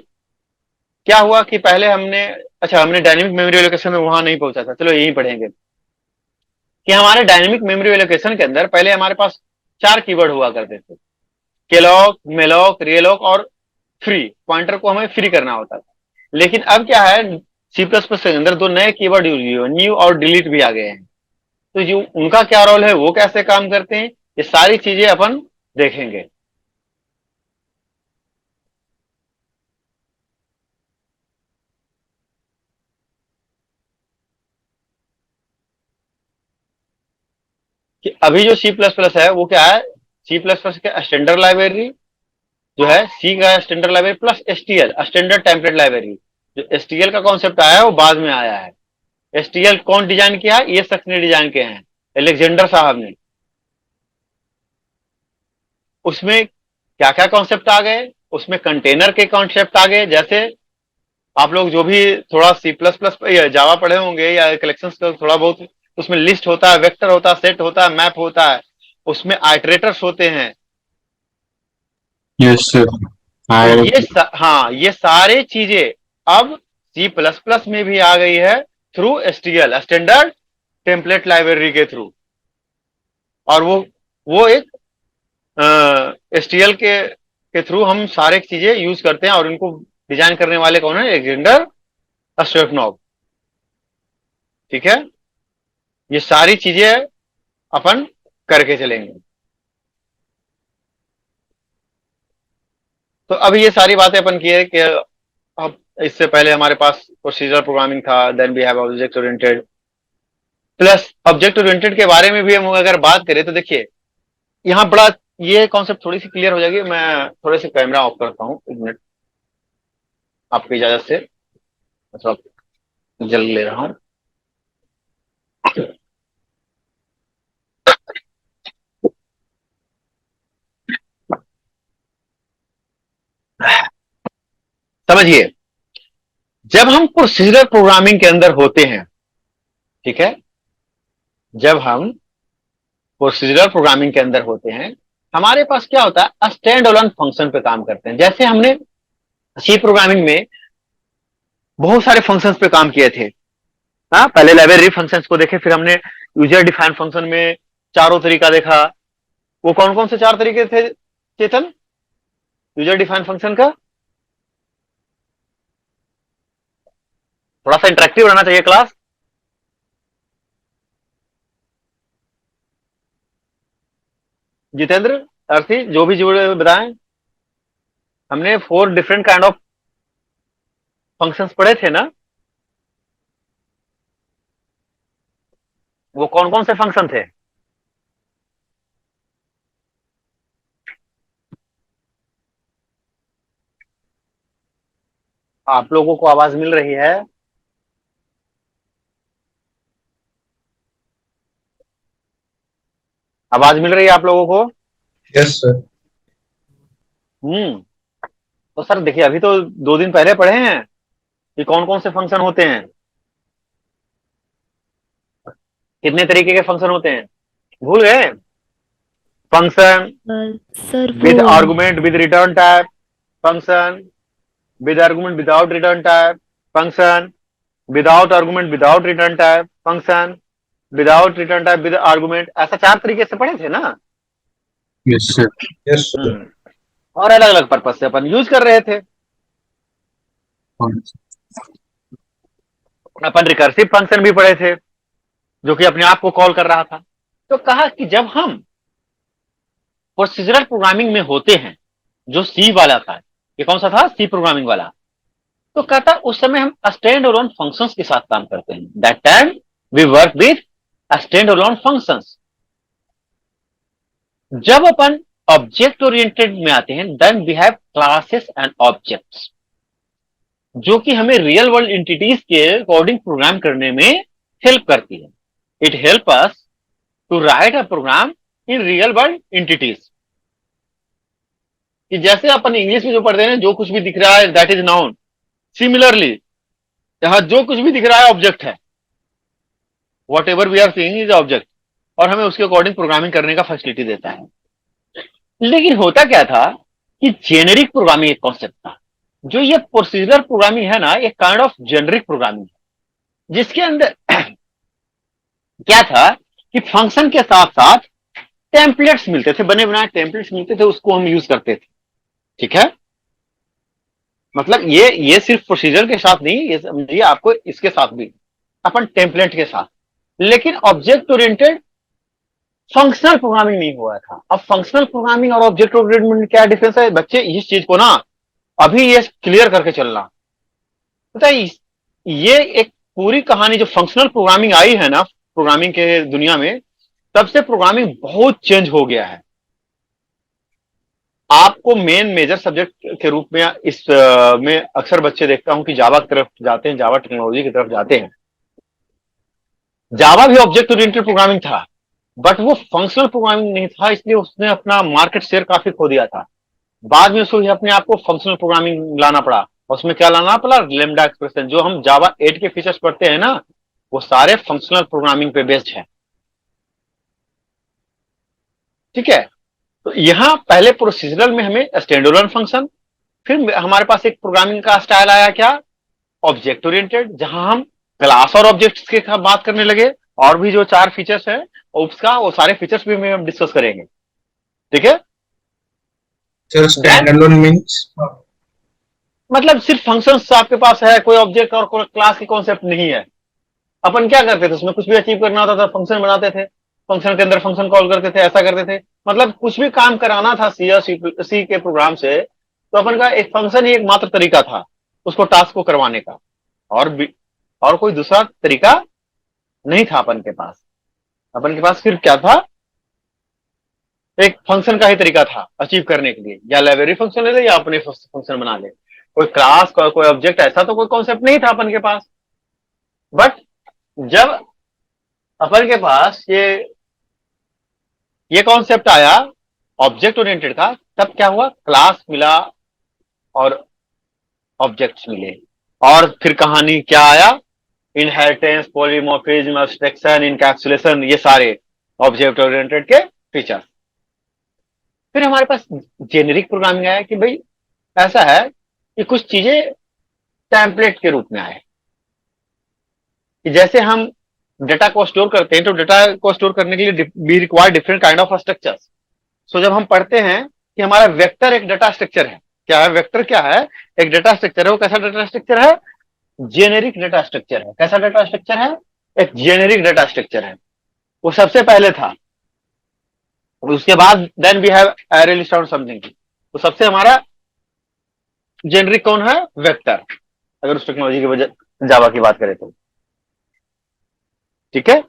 क्या हुआ कि पहले हमने, अच्छा हमने डायनेमिक मेमोरी एलोकेशन में वहां नहीं पहुंचा था, चलो यही पढ़ेंगे कि हमारे डायनेमिक मेमोरी एलोकेशन के अंदर पहले हमारे पास 4 कीवर्ड हुआ करते थे, केलॉक, मेलॉक, रियलॉक और फ्री। पॉइंटर को हमें फ्री करना होता था। लेकिन अब क्या है, सी प्लस प्लस के अंदर 2 नए कीवर्ड यूज हुए, न्यू और डिलीट भी आ गए हैं। तो जो उनका क्या रोल है, वो कैसे काम करते हैं, ये सारी चीजें अपन देखेंगे। कि अभी जो सी प्लस प्लस है वो क्या है, सी प्लस प्लस का स्टैंडर्ड लाइब्रेरी जो है, सी का standard library plus STL standard template library. जो एसटीएल का कॉन्सेप्ट आया है वो बाद में आया है। एसटीएल कौन डिजाइन किया है, ये शख्स ने डिजाइन किए हैं, एलेक्जेंडर साहब ने। उसमें क्या क्या कॉन्सेप्ट आ गए, उसमें कंटेनर के कॉन्सेप्ट आ गए। जैसे आप लोग जो भी थोड़ा सी प्लस प्लस या जावा पढ़े होंगे या कलेक्शंस का थोड़ा बहुत, उसमें लिस्ट होता है, वेक्टर होता है, सेट होता है, मैप होता है, उसमें आइटरेटर्स होते हैं। Yes sir. तो आए। हाँ, ये सारी चीजें अब सी प्लस प्लस में भी आ गई है, through STL standard template library के थ्रू। और वो एक एसटीएल के थ्रू हम सारे चीजें यूज करते हैं, और इनको डिजाइन करने वाले कौन है? एलेक्जेंडर अस्ट्रोनॉव। ठीक है, ये सारी चीजें अपन करके चलेंगे। तो अभी ये सारी बातें अपन की है कि अब इससे पहले हमारे पास प्रोसीजर प्रोग्रामिंग था, then we have object oriented plus object oriented के बारे में भी हम अगर बात करें तो देखिए यहाँ बड़ा ये कॉन्सेप्ट थोड़ी सी क्लियर हो जाएगी। मैं थोड़े से कैमरा ऑफ करता हूँ, एक मिनट आपकी इजाजत से, मतलब जल ले रहा हूँ। समझिए, जब हम प्रोसीजरल प्रोग्रामिंग के अंदर होते हैं, ठीक है, जब हम प्रोसीजरल प्रोग्रामिंग के अंदर होते हैं, हमारे पास क्या होता है? स्टैंड अलोन फंक्शन पे काम करते हैं। जैसे हमने सी प्रोग्रामिंग में बहुत सारे फंक्शंस पे काम किए थे। हाँ, पहले लाइब्रेरी फंक्शंस को देखे, फिर हमने यूजर डिफाइंड फंक्शन में चारों तरीका देखा। वो कौन कौन से चार तरीके थे चेतन, यूजर डिफाइंड फंक्शन का? थोड़ा सा इंटरेक्टिव रहना चाहिए क्लास। जितेंद्र, अर्थी, जो भी जुड़े बताएं। हमने 4 डिफरेंट काइंड ऑफ फंक्शंस पढ़े थे ना? वो कौन कौन से फंक्शन थे? आप लोगों को आवाज मिल रही है? आवाज मिल रही है आप लोगों को? Yes sir. हम्म। तो सर देखिए, अभी तो 2 दिन पहले पढ़े हैं कि कौन कौन से फंक्शन होते हैं, कितने तरीके के फंक्शन होते हैं, भूल गए? फंक्शन सर वो with argument with return type, function with argument without return type, function without argument without return type, function without return type with argument, ऐसा 4 तरीके से पढ़े थे ना? Yes sir. Yes sir. और अलग अलग पर्पज से अपन यूज कर रहे थे। अपन रिकर्सिव फंक्शन भी पढ़े थे जो कि अपने आप को कॉल कर रहा था। तो कहा कि जब हम प्रोसीजरल प्रोग्रामिंग में होते हैं, जो सी वाला था, ये कौन सा था? सी प्रोग्रामिंग वाला। तो कहता उस समय हम स्टैंड अलोन फंक्शंस के साथ काम करते हैं। That time we work with stand alone functions. जब अपन ऑब्जेक्ट ओरिएंटेड में आते हैं, then we have classes and objects, जो कि हमें रियल वर्ल्ड एंटिटीज के अकॉर्डिंग प्रोग्राम करने में हेल्प करती है। It help us to write a program in real world entities. कि जैसे अपन इंग्लिश में जो पढ़ते हैं, जो कुछ भी दिख रहा है दैट इज नाउन, सिमिलरली यहां जो कुछ भी दिख रहा है ऑब्जेक्ट है। Whatever we are seeing is object, और हमें उसके अकॉर्डिंग प्रोग्रामिंग करने का फैसिलिटी देता है। लेकिन होता क्या था कि जेनेरिक प्रोग्रामिंग एक कॉन्सेप्ट था। जो ये प्रोसीजरल प्रोग्रामिंग है ना, एक काइंड ऑफ जेनेरिक प्रोग्रामिंग है, जिसके अंदर क्या था कि फंक्शन के साथ साथ टेम्पलेट्स मिलते थे, बने बनाए टेम्पलेट्स मिलते थे, उसको हम यूज करते थे। ठीक है, मतलब ये सिर्फ प्रोसीजर के साथ नहीं, ये समझिए आपको इसके साथ भी, अपन टेम्पलेट के साथ। लेकिन ऑब्जेक्ट ओरिएंटेड फंक्शनल प्रोग्रामिंग नहीं हुआ था। अब फंक्शनल प्रोग्रामिंग और ऑब्जेक्ट ओरिएंटेड में क्या डिफरेंस है बच्चे? इस चीज को ना अभी ये क्लियर करके चलना। पता है, ये एक पूरी कहानी, जो फंक्शनल प्रोग्रामिंग आई है ना प्रोग्रामिंग के दुनिया में, तब से प्रोग्रामिंग बहुत चेंज हो गया है। आपको मेन मेजर सब्जेक्ट के रूप में इस में अक्सर बच्चे देखता हूं कि जावा की तरफ जाते हैं, जावा टेक्नोलॉजी की तरफ जाते हैं। जावा भी ऑब्जेक्ट ओरिएंटेड प्रोग्रामिंग था, बट वो फंक्शनल प्रोग्रामिंग नहीं था, इसलिए उसने अपना मार्केट शेयर काफी खो दिया था। बाद में उसको अपने आप को फंक्शनल प्रोग्रामिंग लाना पड़ा। उसमें क्या लाना पड़ा? Lambda expression. जो हम जावा 8 के फीचर्स पढ़ते हैं ना, वो सारे फंक्शनल प्रोग्रामिंग पे बेस्ड है। ठीक है, तो यहां पहले प्रोसीजरल में हमें स्टैंडअलोन फंक्शन, फिर हमारे पास एक प्रोग्रामिंग का स्टाइल आया क्या? ऑब्जेक्ट ओरिएंटेड, जहां हम क्लास और ऑब्जेक्ट्स के बात करने लगे, और भी जो 4 फीचर्स है ओप्स का वो सारे फीचर्स भी हम डिस्कस करेंगे, ठीक है। Sir standalone means? मतलब सिर्फ फंक्शंस आपके पास है, कोई ऑब्जेक्ट और कोई क्लास की कॉन्सेप्ट नहीं है। अपन क्या करते थे उसमें, कुछ भी अचीव करना होता था फंक्शन बनाते थे, फंक्शन के अंदर फंक्शन कॉल करते थे, ऐसा करते थे। मतलब कुछ भी काम कराना था सी या सी के प्रोग्राम से, तो अपन का एक फंक्शन ही एक मात्र तरीका था उसको टास्क को करवाने का। और भी और कोई दूसरा तरीका नहीं था अपन के पास। अपन के पास सिर्फ क्या था, एक फंक्शन का ही तरीका था अचीव करने के लिए। या लाइब्रेरी फंक्शन ले ले या अपने फंक्शन बना ले, कोई क्लास कोई ऑब्जेक्ट ऐसा तो कोई कॉन्सेप्ट नहीं था अपन के पास। बट जब अपन के पास ये कॉन्सेप्ट आया ऑब्जेक्ट ओरिएंटेड का, तब क्या हुआ, क्लास मिला और ऑब्जेक्ट्स मिले। और फिर कहानी क्या आया, इनहेरिटेंस, पॉलीमॉर्फिज्म, एब्स्ट्रैक्शन, इनकैप्सुलेशन, ये सारे ऑब्जेक्ट ओरिएंटेड के फीचर्स। फिर हमारे पास जेनेरिक प्रोग्रामिंग आया कि भाई ऐसा है कि कुछ चीजें टेम्पलेट के रूप में आए, कि जैसे हम डेटा को स्टोर करते हैं तो डेटा को स्टोर करने के लिए we require different kind of structures. So जब हम पढ़ते हैं कि हमारा वेक्टर एक डेटा स्ट्रक्चर है, क्या है वेक्टर, क्या है, एक डेटा स्ट्रक्चर है। वो कैसा डेटा स्ट्रक्चर है, जेनेरिक डेटा स्ट्रक्चर है। कैसा डेटा स्ट्रक्चर है, एक जेनेरिक डेटा स्ट्रक्चर है। वो सबसे पहले था। उसके बाद then we have array list और समथिंग। तो सबसे हमारा जेनेरिक कौन है, वेक्टर, अगर उस टेक्नोलॉजी की वजह जावा की बात करें तो, ठीक है।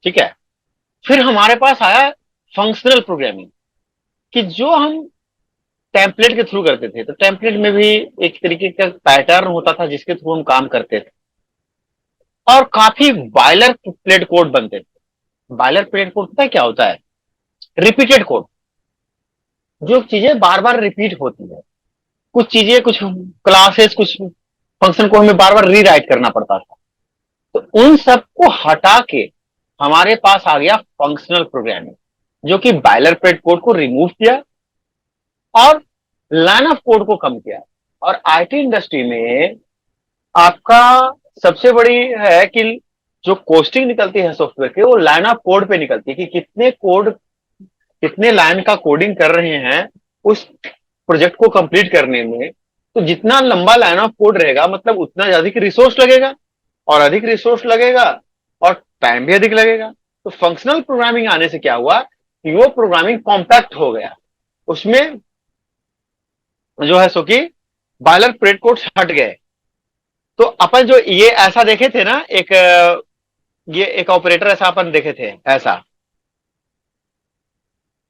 ठीक है, फिर हमारे पास आया फंक्शनल प्रोग्रामिंग, कि जो हम टेम्पलेट के थ्रू करते थे। तो टेम्पलेट में भी एक तरीके का पैटर्न होता था जिसके थ्रू हम काम करते थे, और काफी बायलर प्लेट कोड बनते थे। बायलर प्लेट कोड पता है क्या होता है, रिपीटेड कोड, जो चीजें बार बार रिपीट होती है। कुछ चीजें, कुछ क्लासेस, कुछ फंक्शन को हमें बार बार रीराइट करना पड़ता था। तो उन सबको हटा के हमारे पास आ गया फंक्शनल प्रोग्रामिंग, जो कि बायलर प्लेट कोड को रिमूव किया और लाइन ऑफ कोड को कम किया। और आईटी इंडस्ट्री में आपका सबसे बड़ी है कि जो कोस्टिंग निकलती है सॉफ्टवेयर के, वो लाइन ऑफ कोड पे निकलती है, कि कितने लाइन का कोडिंग कर रहे हैं उस प्रोजेक्ट को कंप्लीट करने में। तो जितना लंबा लाइन ऑफ कोड रहेगा, मतलब उतना अधिक रिसोर्स लगेगा, और अधिक रिसोर्स लगेगा और टाइम भी अधिक लगेगा। तो फंक्शनल प्रोग्रामिंग आने से क्या हुआ कि वो प्रोग्रामिंग कॉम्पैक्ट हो गया। उसमें जो है सो कि बायलर प्लेट कोड्स हट गए। तो अपन जो ये ऐसा देखे थे ना, ये एक ऑपरेटर ऐसा अपन देखे थे, ऐसा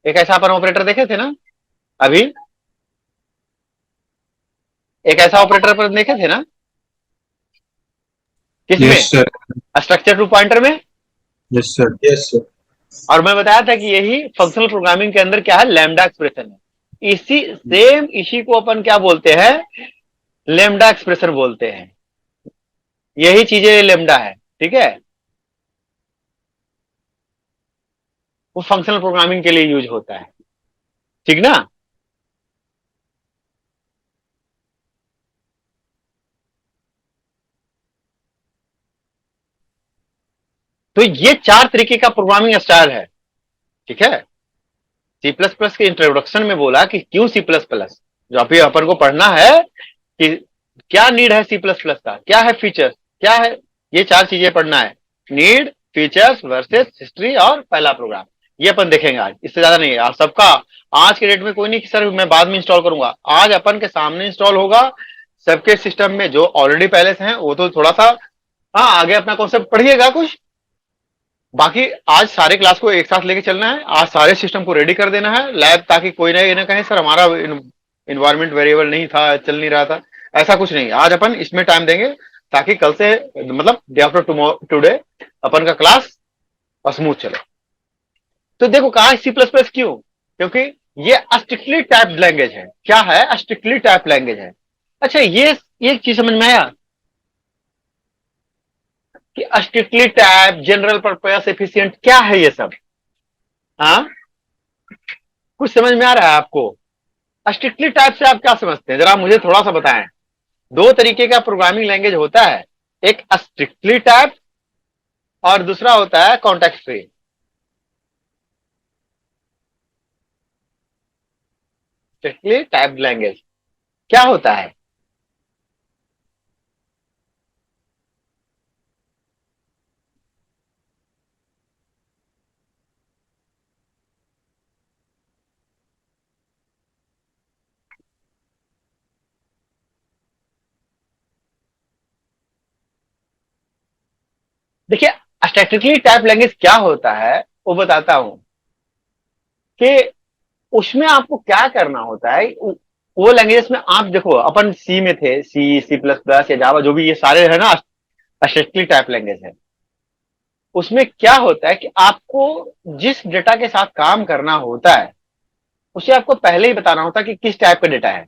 एक ऐसा अपन ऑपरेटर देखे थे ना अभी, एक ऐसा ऑपरेटर अपन देखे थे ना, यस किसमें, सर। स्ट्रक्चर टू पॉइंटर में। Yes sir. Yes sir. और मैं बताया था कि यही फंक्शनल प्रोग्रामिंग के अंदर क्या है, लैम्डा एक्सप्रेशन है। इसी को अपन क्या बोलते हैं, लैम्डा एक्सप्रेशन बोलते हैं। यही चीजें लैम्डा है, ठीक है। वो फंक्शनल प्रोग्रामिंग के लिए यूज होता है, ठीक ना। तो ये चार तरीके का प्रोग्रामिंग स्टाइल है, ठीक है। सी प्लस प्लस के इंट्रोडक्शन में बोला कि क्यों सी प्लस प्लस, जो अभी अपन को पढ़ना है कि क्या नीड है सी प्लस प्लस का, क्या है फीचर्स, क्या है, ये चार चीजें पढ़ना है। नीड, फीचर्स वर्सेस हिस्ट्री और पहला प्रोग्राम, ये अपन देखेंगे आज, इससे ज्यादा नहीं है। आप सबका आज के डेट में कोई नहीं कि सर मैं बाद में इंस्टॉल करूंगा, आज अपन के सामने इंस्टॉल होगा। सबके सिस्टम में जो ऑलरेडी पहले से हैं वो तो थोड़ा सा, हाँ, आगे अपना कॉन्सेप्ट पढ़िएगा कुछ। बाकी आज सारे क्लास को एक साथ लेके चलना है, आज सारे सिस्टम को रेडी कर देना है लैब, ताकि कोई ना ये ना कहे सर हमारा इन्वायरमेंट वेरिएबल नहीं था, चल नहीं रहा था। ऐसा कुछ नहीं, आज अपन इसमें टाइम देंगे ताकि कल से, मतलब डे आफ्टर टुडे अपन का क्लास स्मूथ चले। तो देखो कहा सी प्लस प्लस क्यों, क्योंकि ये स्ट्रिक्टली टाइप्ड लैंग्वेज है। क्या है, स्ट्रिक्टली टाइप्ड लैंग्वेज है। अच्छा, ये चीज समझ में आया कि strictly type, general purpose, efficient, क्या है ये सब। हाँ, कुछ समझ में आ रहा है आपको, स्ट्रिक्टली टाइप से आप क्या समझते हैं, जरा मुझे थोड़ा सा बताएं। दो तरीके का प्रोग्रामिंग लैंग्वेज होता है, एक स्ट्रिक्टली टाइप और दूसरा होता है context free. Strictly type language क्या होता है? देखिए, स्टैटिकली टाइप लैंग्वेज क्या होता है वो बताता हूं कि उसमें आपको क्या करना होता है। वो लैंग्वेज में आप देखो, अपन सी में थे, सी, सी प्लस प्लस या जावा, जो भी ये सारे है ना, स्टैटिकली टाइप लैंग्वेज है। उसमें क्या होता है कि आपको जिस डेटा के साथ काम करना होता है उसे आपको पहले ही बताना होता है कि किस टाइप का डेटा है,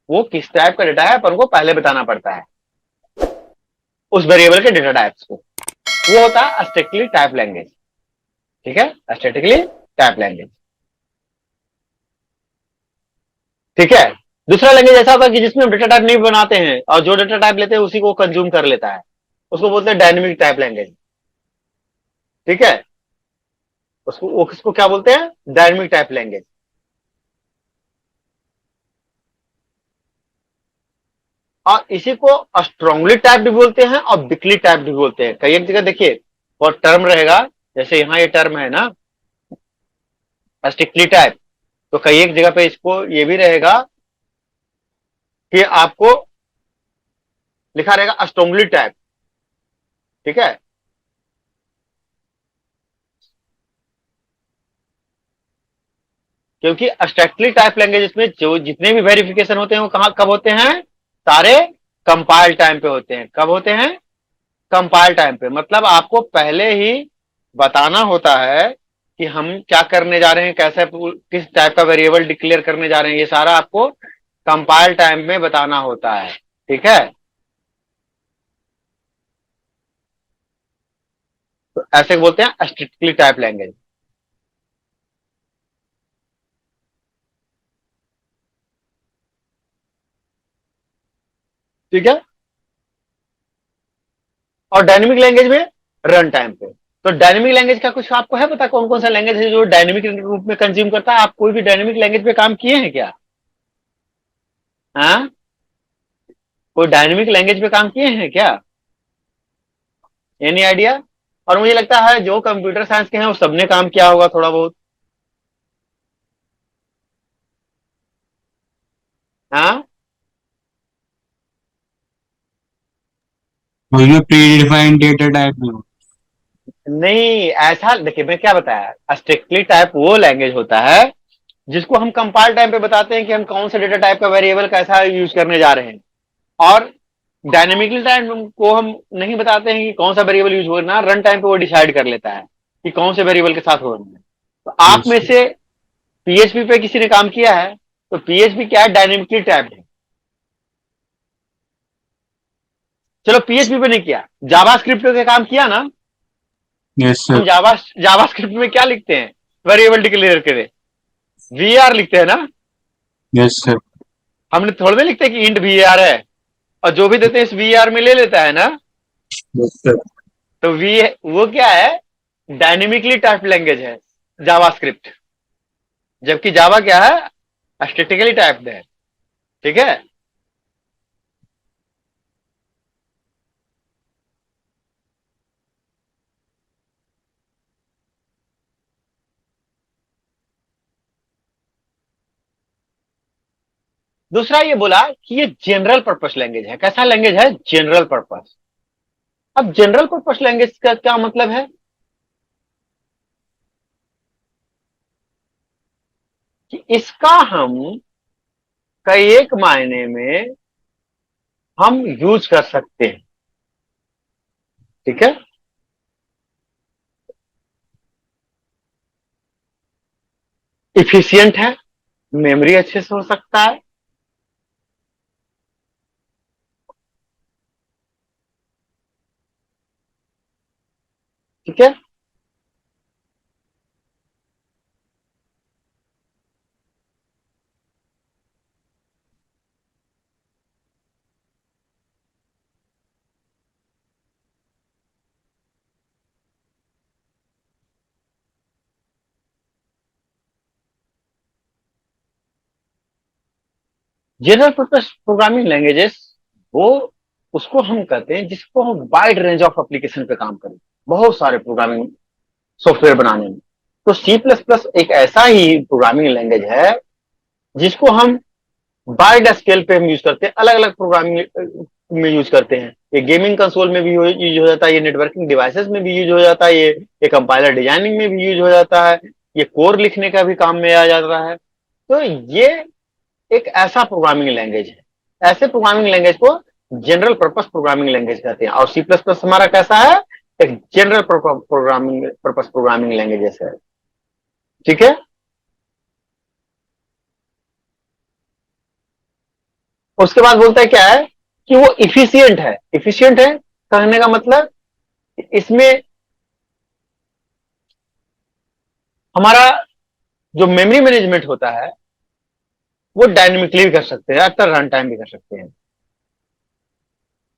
वो किस टाइप का डेटा है अपन को पहले बताना पड़ता है उस वेरिएबल के डेटा टाइप्स को। वो होता है स्टैटिकली टाइप लैंग्वेज। ठीक है, स्टैटिकली टाइप लैंग्वेज। ठीक है। दूसरा लैंग्वेज ऐसा होता है कि जिसमें हम डेटा टाइप नहीं बनाते हैं और जो डेटा टाइप लेते हैं उसी को कंज्यूम कर लेता है, उसको बोलते हैं डायनेमिक टाइप लैंग्वेज। ठीक है, उसको क्या बोलते हैं? Dynamic type language. और इसी को स्ट्रांगली टाइप भी बोलते हैं और वीकली टाइप भी बोलते हैं। कई एक जगह देखिए और टर्म रहेगा, जैसे यहां ये टर्म है ना स्ट्रिक्टली टाइप, तो कई एक जगह पे इसको ये भी रहेगा कि आपको लिखा रहेगा स्ट्रांगली टाइप। ठीक है, क्योंकि स्ट्रिक्टली टाइप लैंग्वेज में जो जितने भी वेरिफिकेशन होते हैं वो कहां कब होते हैं? सारे कंपाइल टाइम पे होते हैं। कब होते हैं? कंपाइल टाइम पे। मतलब आपको पहले ही बताना होता है कि हम क्या करने जा रहे हैं, कैसे किस टाइप का वेरिएबल डिक्लेयर करने जा रहे हैं, ये सारा आपको कंपाइल टाइम में बताना होता है। ठीक है, तो ऐसे बोलते हैं स्ट्रिक्टली टाइप लैंग्वेज। ठीक है, और डायनेमिक लैंग्वेज में रन टाइम पे। तो डायनेमिक लैंग्वेज का कुछ आपको है पता, कौन कौन सा लैंग्वेज है जो डायनेमिक रूप में कंज्यूम करता है? आप कोई भी डायनेमिक लैंग्वेज पे काम किए हैं क्या? हाँ, कोई डायनेमिक लैंग्वेज पे काम किए हैं क्या? Any idea? और मुझे लगता है जो कंप्यूटर साइंस के हैं वो सबने काम किया होगा थोड़ा बहुत। हाँ, उसमें प्री डिफाइंड डेटा टाइप में नहीं, ऐसा देखिए मैं क्या बताया, स्ट्रिक्टली टाइप वो लैंग्वेज होता है जिसको हम कंपाइल टाइम पे बताते हैं कि हम कौन से डेटा टाइप का वेरिएबल कैसा यूज करने जा रहे हैं। और डायनेमिकली टाइम को हम नहीं बताते हैं कि कौन सा वेरिएबल यूज होना, रन टाइम पे वो डिसाइड कर लेता है कि कौन से वेरिएबल के साथ होना है। तो आप यस में से पीएचपी पे किसी ने काम किया है, तो पीएचपी क्या है? डायनेमिकली टाइप है। चलो पीएचपी पे नहीं किया, जावास्क्रिप्ट पे काम किया ना। यस सर हम जावास्क्रिप्ट में क्या लिखते हैं वेरिएबल डिक्लेयर करे? वीआर लिखते हैं ना। यस सर हमने थोड़ा नहीं लिखते कि इंट वीआर है, और जो भी देते हैं इस वीआर में ले लेता है ना। यस सर तो वी वो क्या है? डायनेमिकली टाइप लैंग्वेज है जावास्क्रिप्ट। जबकि जावा क्या है? स्टैटिकली टाइप्ड है। ठीक है, दूसरा ये बोला कि ये जनरल पर्पस लैंग्वेज है। कैसा लैंग्वेज है? General purpose. अब जनरल पर्पस लैंग्वेज का क्या मतलब है कि इसका हम कई एक मायने में हम यूज कर सकते हैं। ठीक है, इफिशियंट है, मेमोरी अच्छे से हो सकता है। ठीक है, जनरल पर्पस प्रोग्रामिंग लैंग्वेजेस वो उसको हम कहते हैं जिसको हम वाइड रेंज ऑफ एप्लीकेशन पे काम करें, बहुत सारे प्रोग्रामिंग सॉफ्टवेयर बनाने में। तो सी प्लस प्लस एक ऐसा ही प्रोग्रामिंग लैंग्वेज है जिसको हम वाइड स्केल पे हम यूज करते हैं, अलग अलग प्रोग्रामिंग में यूज करते हैं। ये गेमिंग कंसोल में भी यूज हो जाता है, ये नेटवर्किंग डिवाइसेस में भी यूज हो जाता है, ये कंपाइलर डिजाइनिंग में भी यूज हो जाता है, ये कोड लिखने का भी काम में आ जाता है। तो ये एक ऐसा प्रोग्रामिंग लैंग्वेज है, ऐसे प्रोग्रामिंग लैंग्वेज को जनरल पर्पस प्रोग्रामिंग लैंग्वेज कहते हैं। और सी प्लस प्लस हमारा कैसा है, एक general programming purpose programming language है। ठीक है। उसके बाद बोलता है क्या है कि वो इफिशियंट है। इफिशियंट है कहने का मतलब इसमें हमारा जो मेमोरी मैनेजमेंट होता है वो डायनेमिकली भी कर सकते हैं, अक्सर रन टाइम भी कर सकते हैं।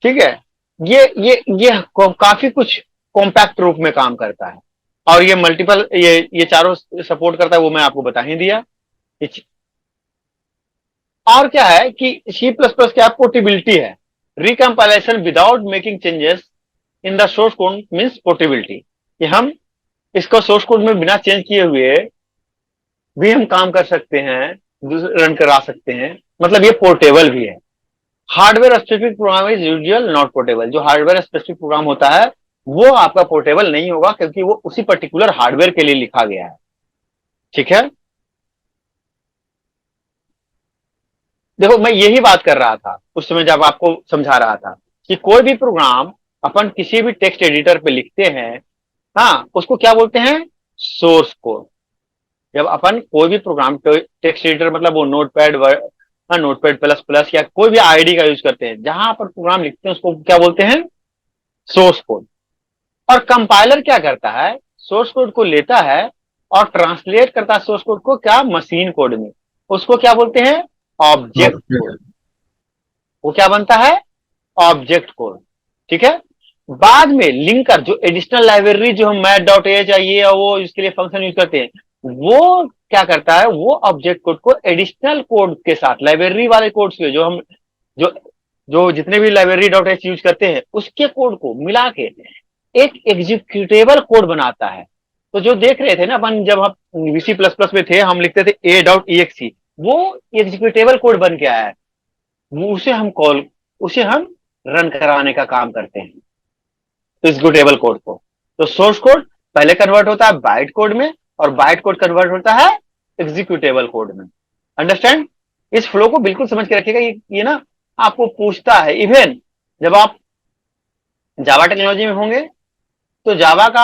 ठीक है। ये काफी कुछ कॉम्पैक्ट रूप में काम करता है, और ये मल्टीपल ये चारों सपोर्ट करता है, वो मैं आपको बता ही दिया। और क्या है कि सी प्लस प्लस क्या पोर्टेबिलिटी है, recompilation without making changes in the source code means portability, कि हम इसको सोर्स कोड में बिना चेंज किए हुए भी हम काम कर सकते हैं, रन करा सकते हैं, मतलब ये पोर्टेबल भी है। Hardware specific programme is usual not portable. जो हार्डवेयर स्पेसिफिक प्रोग्राम होता है वो आपका पोर्टेबल नहीं होगा, क्योंकि वो उसी पर्टिकुलर हार्डवेयर के लिए लिखा गया है। ठीक है। देखो मैं यही बात कर रहा था उस समय जब आपको समझा रहा था कि कोई भी प्रोग्राम अपन किसी भी टेक्स्ट एडिटर पे लिखते हैं, हाँ, उसको क्या बोलते हैं, सोर्स कोड। जब अपन कोई भी प्रोग्राम टेक्स्ट एडिटर मतलब वो नोटपैड, नोटपैड प्लस प्लस या कोई भी आईडी का यूज करते हैं, जहां पर प्रोग्राम लिखते हैं उसको क्या बोलते हैं, सोर्स कोड। और कंपाइलर क्या करता है, सोर्स कोड को लेता है और ट्रांसलेट करता है सोर्स कोड को क्या, मशीन कोड में। उसको क्या बोलते हैं, ऑब्जेक्ट ऑब्जेक्ट। कोड। वो क्या बनता है, ऑब्जेक्ट कोड। ठीक है। बाद में लिंकर जो एडिशनल लाइब्रेरी जो हम मैथ डॉट ए चाहिए और वो इसके लिए फंक्शन यूज करते हैं, वो क्या करता है, वो ऑब्जेक्ट कोड को एडिशनल कोड के साथ, लाइब्रेरी वाले कोड के जो हम जो जो जितने भी लाइब्रेरी डॉट एच यूज करते हैं उसके कोड को मिला के एक एग्जीक्यूटेबल कोड बनाता है। तो जो देख रहे थे ना अपन, जब हम वीसी प्लस प्लस में थे, हम लिखते थे ए डॉट ई एक्स, वो एग्जीक्यूटेबल कोड बन के आया है। वो उसे हम रन कराने का काम करते हैं एग्जीक्यूटेबल कोड को। तो सोर्स कोड पहले कन्वर्ट होता है बाइट कोड में, और बाइट कोड कन्वर्ट होता है एग्जीक्यूटेबल कोड में। अंडरस्टैंड। इस फ्लो को बिल्कुल समझ के रखिएगा। ये ना आपको पूछता है, इवन जब आप जावा टेक्नोलॉजी में होंगे तो जावा का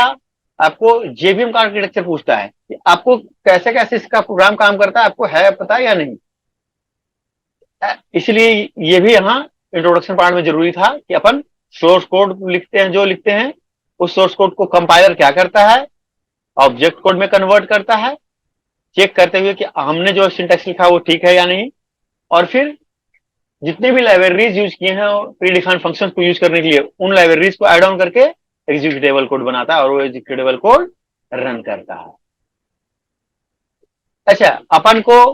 आपको जेवीएम का आर्किटेक्चर पूछता है कि आपको कैसे कैसे इसका प्रोग्राम काम करता है, आपको है पता है या नहीं। इसलिए ये भी यहाँ इंट्रोडक्शन पार्ट में जरूरी था कि अपन सोर्स कोड लिखते हैं, जो लिखते हैं उस सोर्स कोड को कंपाइलर क्या करता है, ऑब्जेक्ट कोड में कन्वर्ट करता है, चेक करते हुए कि हमने जो सिंटैक्स लिखा वो ठीक है या नहीं। और फिर जितने भी लाइब्रेरीज यूज किए हैं प्री डिफाइंड फंक्शन को यूज करने के लिए, उन लाइब्रेरीज को ऐड ऑन करके एग्जीक्यूटेबल कोड बनाता है और वो एग्जीक्यूटेबल कोड रन करता है। अच्छा, अपन को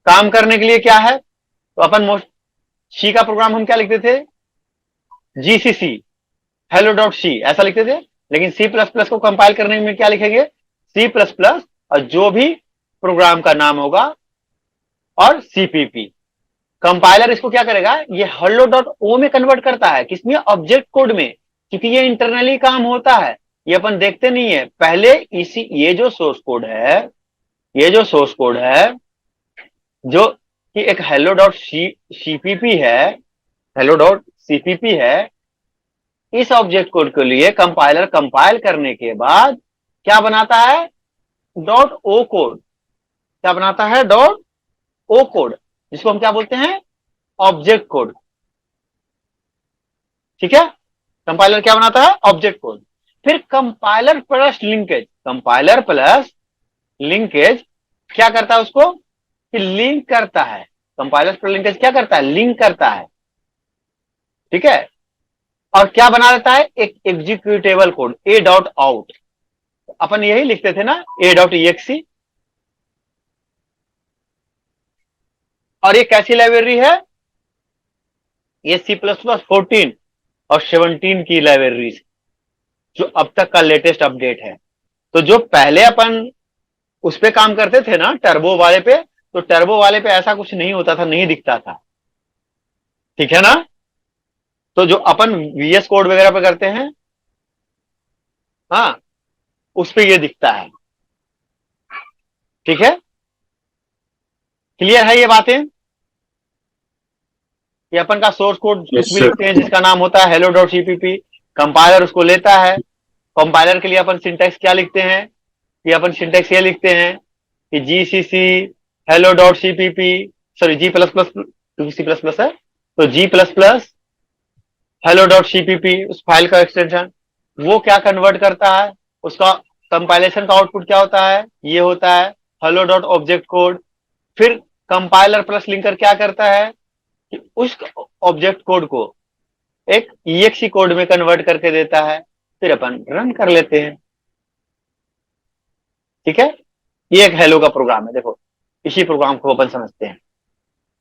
काम करने के लिए क्या है, तो अपन मोस्ट सी का प्रोग्राम हम क्या लिखते थे, जीसीसी हेलो डॉट सी ऐसा लिखते थे। लेकिन सी प्लस प्लस को कंपाइल करने में क्या लिखेंगे, सी प्लस प्लस और जो भी प्रोग्राम का नाम होगा और सीपीपी। कंपाइलर इसको क्या करेगा, ये हेलो डॉट ओ में कन्वर्ट करता है, किसमें, ऑब्जेक्ट कोड में। क्योंकि ये इंटरनली काम होता है, ये अपन देखते नहीं है पहले। इसी ये जो सोर्स कोड है, ये जो सोर्स कोड है जो कि एक हेलो डॉट सीपीपी है, हेलो डॉट सीपीपी है, इस ऑब्जेक्ट कोड के लिए कंपाइलर कंपाइल करने के बाद क्या बनाता है, डॉट ओ कोड। क्या बनाता है, डॉट ओ कोड, जिसको हम क्या बोलते हैं, ऑब्जेक्ट कोड। ठीक है। कंपाइलर क्या बनाता है, ऑब्जेक्ट कोड। फिर compiler plus linkage, compiler plus linkage क्या करता है उसको, कि लिंक करता है। कंपाइलर प्लस लिंकेज क्या करता है, लिंक करता है। ठीक है। और क्या बना देता है, एक executable code A dot out. अपन यही लिखते थे ना, ए डॉट ई एक्सी। और ये कैसी लाइब्रेरी है? ये C++14 और 17 की लाइब्रेरी जो अब तक का लेटेस्ट अपडेट है। तो जो पहले अपन उस पे काम करते थे ना, टर्बो वाले पे, तो टर्बो वाले पे ऐसा कुछ नहीं होता था, नहीं दिखता था। ठीक है ना? तो जो अपन VS कोड वगैरह पे करते हैं, हाँ, उस पे ये दिखता है। ठीक है, क्लियर है ये बातें? ये अपन का सोर्स कोड Yes, कुछ भी sir. लिखते हैं जिसका नाम होता है hello.cpp। कंपाइलर उसको लेता है। कंपाइलर के लिए अपन सिंटैक्स क्या लिखते हैं? ये अपन सिंटैक्स ये लिखते हैं कि GCC hello.cpp, sorry G plus plus, क्योंकि C++ है तो G प्लस प्लस hello.cpp, उस फाइल का एक्सटेंशन। वो क्या कन्वर्ट करता है? उसका कंपाइलेशन का आउटपुट क्या होता है? ये होता है hello.object कोड। फिर कंपाइलर प्लस लिंकर क्या करता है कि उस ऑब्जेक्ट कोड को एक EXE कोड में कन्वर्ट करके देता है, फिर अपन रन कर लेते हैं। ठीक है, ये एक हेलो का प्रोग्राम है। देखो, इसी प्रोग्राम को अपन समझते हैं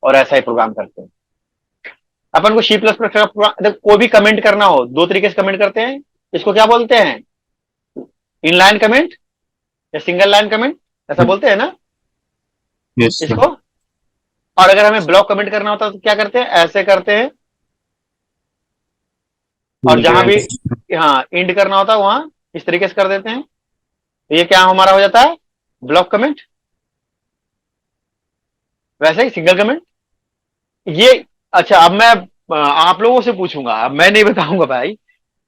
और ऐसा ही प्रोग्राम करते हैं। अपन को C++ का प्रोग्राम, कोई भी कमेंट करना हो, दो तरीके से कमेंट करते हैं। इसको क्या बोलते हैं? इनलाइन कमेंट या सिंगल लाइन कमेंट, ऐसा बोलते हैं ना Yes, sir. इसको। और अगर हमें ब्लॉक कमेंट करना होता है तो क्या करते हैं? ऐसे करते हैं। और जहां भी, Yes. हाँ, इंड करना होता है वहां इस तरीके से कर देते हैं। तो ये क्या हमारा हो जाता है? Block comment. वैसे ही सिंगल कमेंट ये। अच्छा, अब मैं आप लोगों से पूछूंगा, अब मैं नहीं बताऊंगा भाई,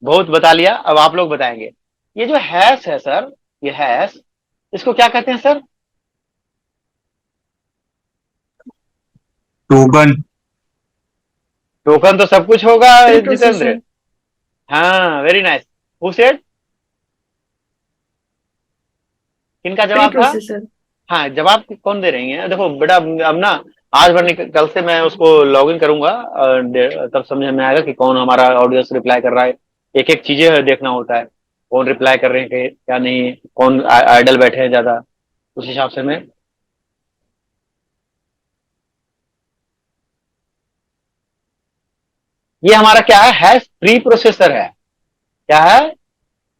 बहुत बता लिया, अब आप लोग बताएंगे। ये जो हैश है सर, ये हैश, इसको क्या कहते हैं सर? Token. टोकन तो सब कुछ होगा प्रीप्रोसेसर। जितेंद्र। हाँ, वेरी नाइस। Who said? किनका जवाब था? प्रीप्रोसेसर। हाँ, जवाब कौन दे रही है? देखो बेटा, अब ना आज भर कल से मैं उसको लॉग इन करूंगा, तब समझ में आएगा कि कौन हमारा ऑडियंस रिप्लाई कर रहा है। एक एक चीजें देखना होता है, कौन रिप्लाई कर रहे हैं क्या नहीं, कौन आइडल बैठे हैं ज्यादा, उस हिसाब से मैं। ये हमारा क्या है प्री प्रोसेसर है। क्या है?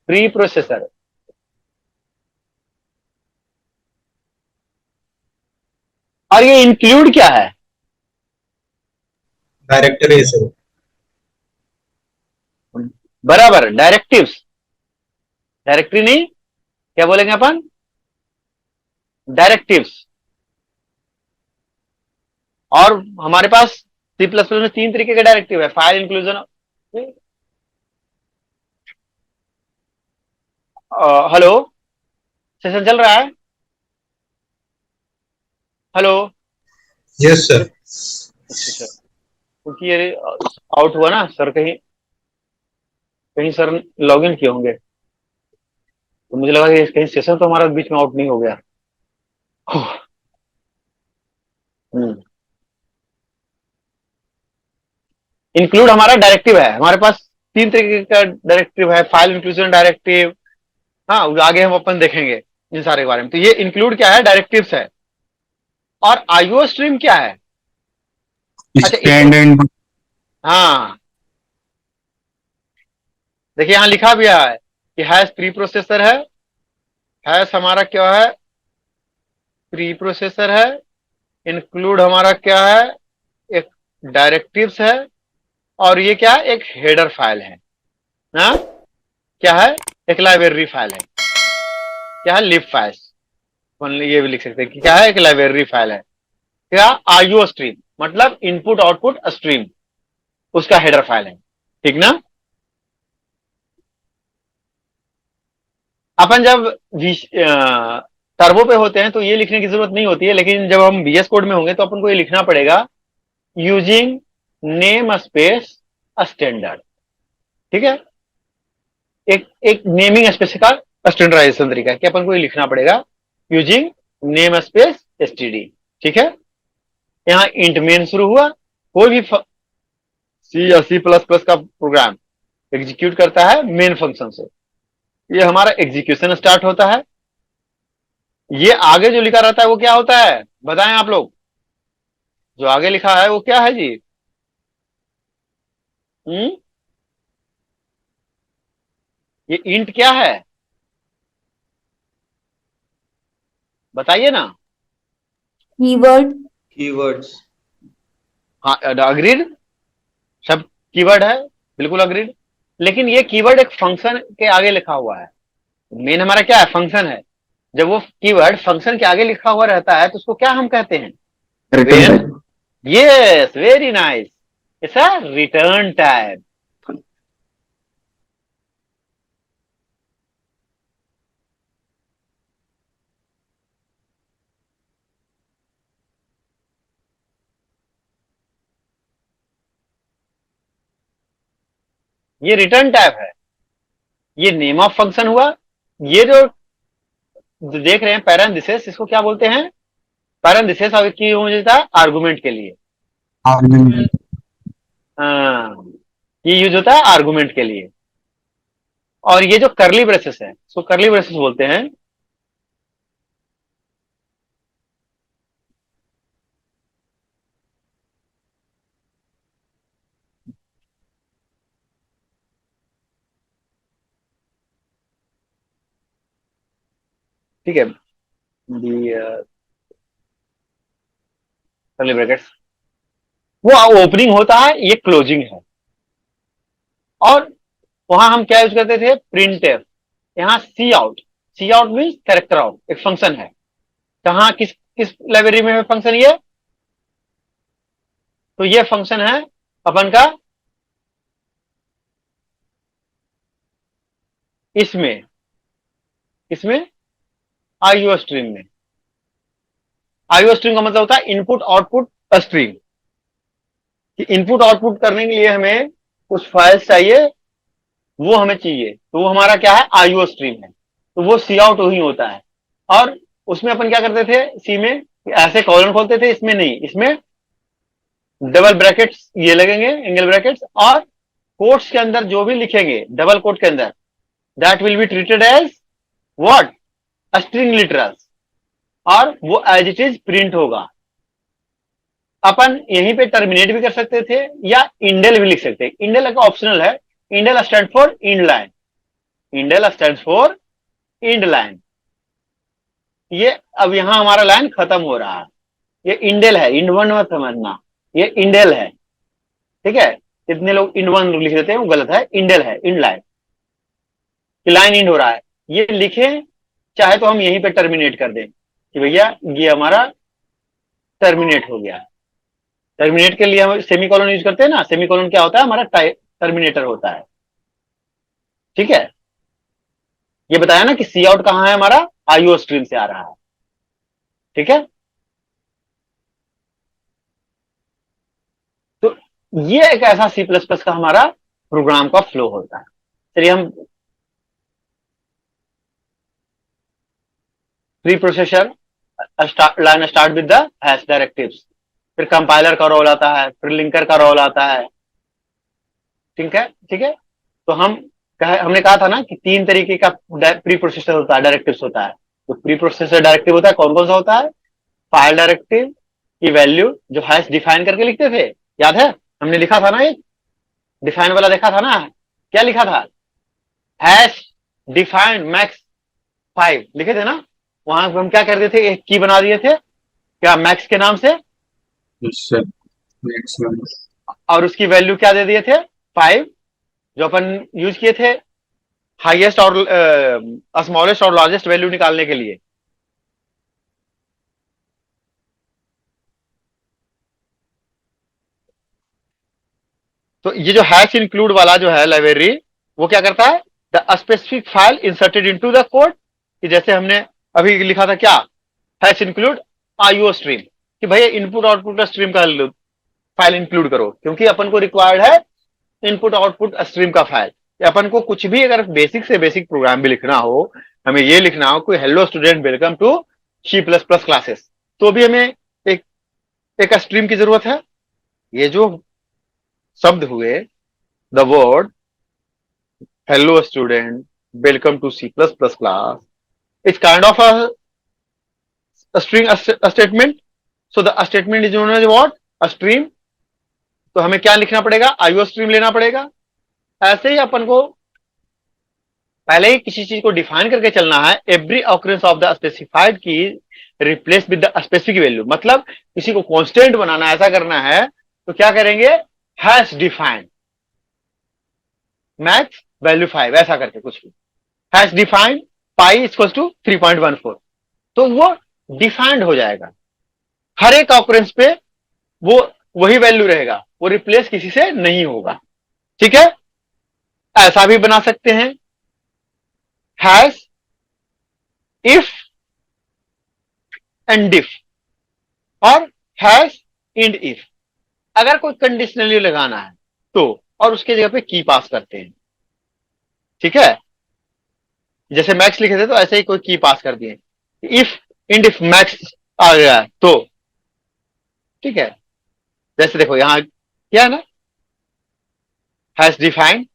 Pre processor. और ये इंक्लूड क्या है? डायरेक्टरी से। बराबर, डायरेक्टिव्स। डायरेक्टरी नहीं, क्या बोलेंगे अपन? डायरेक्टिव्स। और हमारे पास C++ में तीन तरीके के डायरेक्टिव है। फाइल इंक्लूजन, हेलो, सेशन चल रहा है? हेलो। Yes sir. अच्छा अच्छा, क्योंकि ये आउट हुआ ना सर, कहीं कहीं सर लॉग इन किए होंगे, तो मुझे लगा कि कहीं सेशन तो हमारा बीच में आउट नहीं हो गया। इंक्लूड हमारा डायरेक्टिव है। हमारे पास तीन तरीके का डायरेक्टिव है। फाइल इंक्लूजन डायरेक्टिव, हाँ, आगे हम अपन देखेंगे इन सारे के बारे में। तो ये इंक्लूड क्या है? डायरेक्टिव्स है। और आईओ स्ट्रीम क्या है? अच्छा, इसको, Stand and हाँ, देखिए यहां लिखा भी है कि हैश प्री प्रोसेसर है। हैश हमारा क्या है? प्री प्रोसेसर है। इंक्लूड हमारा क्या है? एक डायरेक्टिव्स है। और ये क्या है? एक हेडर फाइल है ना? क्या है? एक लाइब्रेरी फाइल है। क्या है? लिब फाइल्स। ये भी लिख सकते हैं कि क्या है? एक लाइब्रेरी फाइल है। क्या? आईओ स्ट्रीम, मतलब इनपुट आउटपुट स्ट्रीम, उसका हेडर फाइल है। ठीक ना? अपन जब टर्बो पे होते हैं तो ये लिखने की जरूरत नहीं होती है, लेकिन जब हम VS कोड में होंगे तो अपन को ये लिखना पड़ेगा, यूजिंग नेम स्पेस स्टैंडर्ड। ठीक है, एक एक नेमिंग स्पेस का स्टैंडर्डाइजेशन तरीका है कि अपन को ये लिखना पड़ेगा, यूजिंग नेम स्पेस std। ठीक है, यहाँ इंट मेन शुरू हुआ। कोई भी सी या C++ का प्रोग्राम एग्जीक्यूट करता है मेन फंक्शन से। ये हमारा एग्जीक्यूशन स्टार्ट होता है। ये आगे जो लिखा रहता है वो क्या होता है, बताएं आप लोग? जो आगे लिखा है वो क्या है जी? हम्म, ये इंट क्या है बताइए ना। कीवर्ड। keywords, हाँ, अग्रीड, सब कीवर्ड है, बिल्कुल अग्रीड। लेकिन ये कीवर्ड एक फंक्शन के आगे लिखा हुआ है। मेन हमारा क्या है? फंक्शन है। जब वो कीवर्ड फंक्शन के आगे लिखा हुआ रहता है तो उसको क्या हम कहते हैं? Return when, type. Yes, very nice, it's a return type. ये रिटर्न टाइप है। ये नेम ऑफ फंक्शन हुआ। ये जो देख रहे हैं पैरेंथेसिस, इसको क्या बोलते हैं? पैरेंथेसिस और की यूज होता है आर्गुमेंट के लिए। आर्गुमेंट। हाँ, ये यूज होता है आर्गुमेंट के लिए। और ये जो करली ब्रेसेस है, इसको करली ब्रेसेस बोलते हैं। ठीक है, दी करली ब्रैकेट्स, वो ओपनिंग होता है, ये क्लोजिंग है। और वहां हम क्या यूज करते थे? Print F. यहाँ सी आउट, सी आउट मीन कैरेक्टर आउट, एक फंक्शन है। कहाँ, किस किस लाइब्रेरी में है फंक्शन ये? तो ये फंक्शन है अपन का इसमें, इसमें आईओ स्ट्रीम में। आईओ स्ट्रीम का मतलब होता है इनपुट आउटपुट स्ट्रीम। कि इनपुट आउटपुट करने के लिए हमें कुछ फाइल्स चाहिए, वो हमें चाहिए, तो वो हमारा क्या है? आईओ स्ट्रीम है। तो वो सी आउट ही होता है। और उसमें अपन क्या करते थे सी में? ऐसे कॉलन खोलते थे, इसमें नहीं, इसमें डबल ब्रैकेट्स ये लगेंगे, एंगल ब्रैकेट्स, और कोट्स के अंदर जो भी लिखेंगे डबल कोट के अंदर, that will be treated as what? String literals. और वो एज इट इज प्रिंट होगा। अपन यहीं पे टर्मिनेट भी कर सकते थे या इंडेल भी लिख सकते हैं। इंडेल का ऑप्शनल है। Endl stand for end line, endl stand for end line. ये अब यहां हमारा लाइन खत्म हो रहा है, ये इंडेल है, इंड वन मत समझना, ये इंडेल है। ठीक है, कितने लोग इंड वन लिख देते हैं, वो गलत है, इंडेल है, इंड लाइन, कि लाइन इंड हो रहा है। ये लिखे, चाहे तो हम यहीं पे टर्मिनेट कर दें कि भैया ये हमारा टर्मिनेट हो गया। टर्मिनेट के लिए हम सेमी कॉलन यूज करते हैं ना, सेमी कॉलन क्या होता है? हमारा टर्मिनेटर होता है। ठीक है, ये बताया ना कि सी आउट कहां है हमारा? आईओ स्ट्रीम से आ रहा है। ठीक है, तो ये एक ऐसा सी प्लस प्लस का हमारा प्रोग्राम का फ्लो होता है। चलिए हम pre processor, line start with the hash directives, फिर कंपाइलर का रोल आता है, फिर लिंकर का रोल आता है। ठीक है, ठीक है। तो हमने कहा था ना कि तीन तरीके का प्री प्रोसेसर होता है, डायरेक्टिव्स होता है। तो प्री प्रोसेसर डायरेक्टिव होता है, कौन कौन सा होता है? फाइल डायरेक्टिव की वैल्यू जो हैश डिफाइन करके लिखते थे, याद है? हमने लिखा था ना, एक डिफाइन वाला देखा था ना, क्या लिखा था? हैश डिफाइन मैक्स 5 लिखे थे ना। वहां हम क्या करते थे? एक की बना दिए थे, क्या? मैक्स के नाम से। मैक्सिमम। और उसकी वैल्यू क्या दे दिए थे? 5, जो अपन यूज किए थे हाईएस्ट और स्मॉलेस्ट और लार्जेस्ट वैल्यू निकालने के लिए। तो ये जो हैश इंक्लूड वाला जो है लाइब्रेरी, वो क्या करता है? The specific file inserted into the code, कि जैसे हमने अभी लिखा था क्या? हैश इंक्लूड आईओ स्ट्रीम, कि भैया इनपुट आउटपुट स्ट्रीम का फाइल इंक्लूड करो, क्योंकि अपन को रिक्वायर्ड है इनपुट आउटपुट स्ट्रीम का फाइल। अपन को कुछ भी अगर बेसिक से बेसिक प्रोग्राम भी लिखना हो, हमें ये लिखना हो कोई hello student welcome to C plus plus classes, तो भी हमें एक एक स्ट्रीम की जरूरत है। ये जो शब्द हुए, the word hello student welcome to C plus plus class, it's kind of a string statement. So the statement is known as what? Stream, तो हमें क्या लिखना पड़ेगा, आईओ स्ट्रीम लेना पड़ेगा। ऐसे ही अपन को पहले ही किसी चीज को डिफाइन करके चलना है। Every occurrence of the specified key replace with the specific value, मतलब किसी को कांस्टेंट बनाना, ऐसा करना है तो क्या करेंगे, हैश डिफाइन मैक्स वैल्यू 5, ऐसा करके कुछ भी, hash define pi equal to 3.14, तो वो डिफाइंड हो जाएगा। हर एक ऑकरेंस पे वो वही वैल्यू रहेगा, वो रिप्लेस किसी से नहीं होगा। ठीक है, ऐसा भी बना सकते हैं, हैश इफ एंड डिफ, और हैश इंड इफ। अगर कोई कंडीशनली लगाना है तो, और उसके जगह पे की पास करते हैं। ठीक है, जैसे मैक्स लिखे थे तो ऐसे ही कोई की पास कर दिए, इफ इंड इफ मैक्स आ गया तो। ठीक है, जैसे देखो यहां क्या है ना, हैश डिफाइंड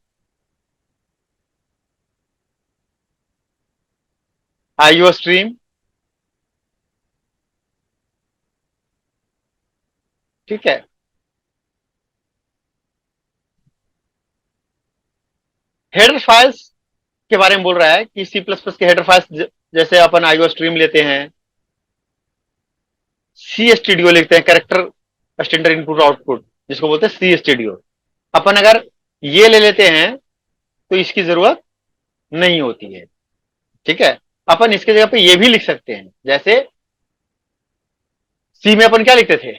आईओ स्ट्रीम। ठीक है, हेडर फाइल्स के बारे में बोल रहा है कि सी प्लस प्लस के हेडर फाइल्स, जैसे अपन आईओ स्ट्रीम लेते हैं, सी स्टूडियो लिखते हैं, कैरेक्टर स्टैंडर्ड इनपुट आउटपुट, जिसको बोलते हैं सी स्टूडियो। अपन अगर ये ले लेते हैं तो इसकी जरूरत नहीं होती है। ठीक है, अपन इसके जगह पे ये भी लिख सकते हैं, जैसे सी में अपन क्या लिखते थे,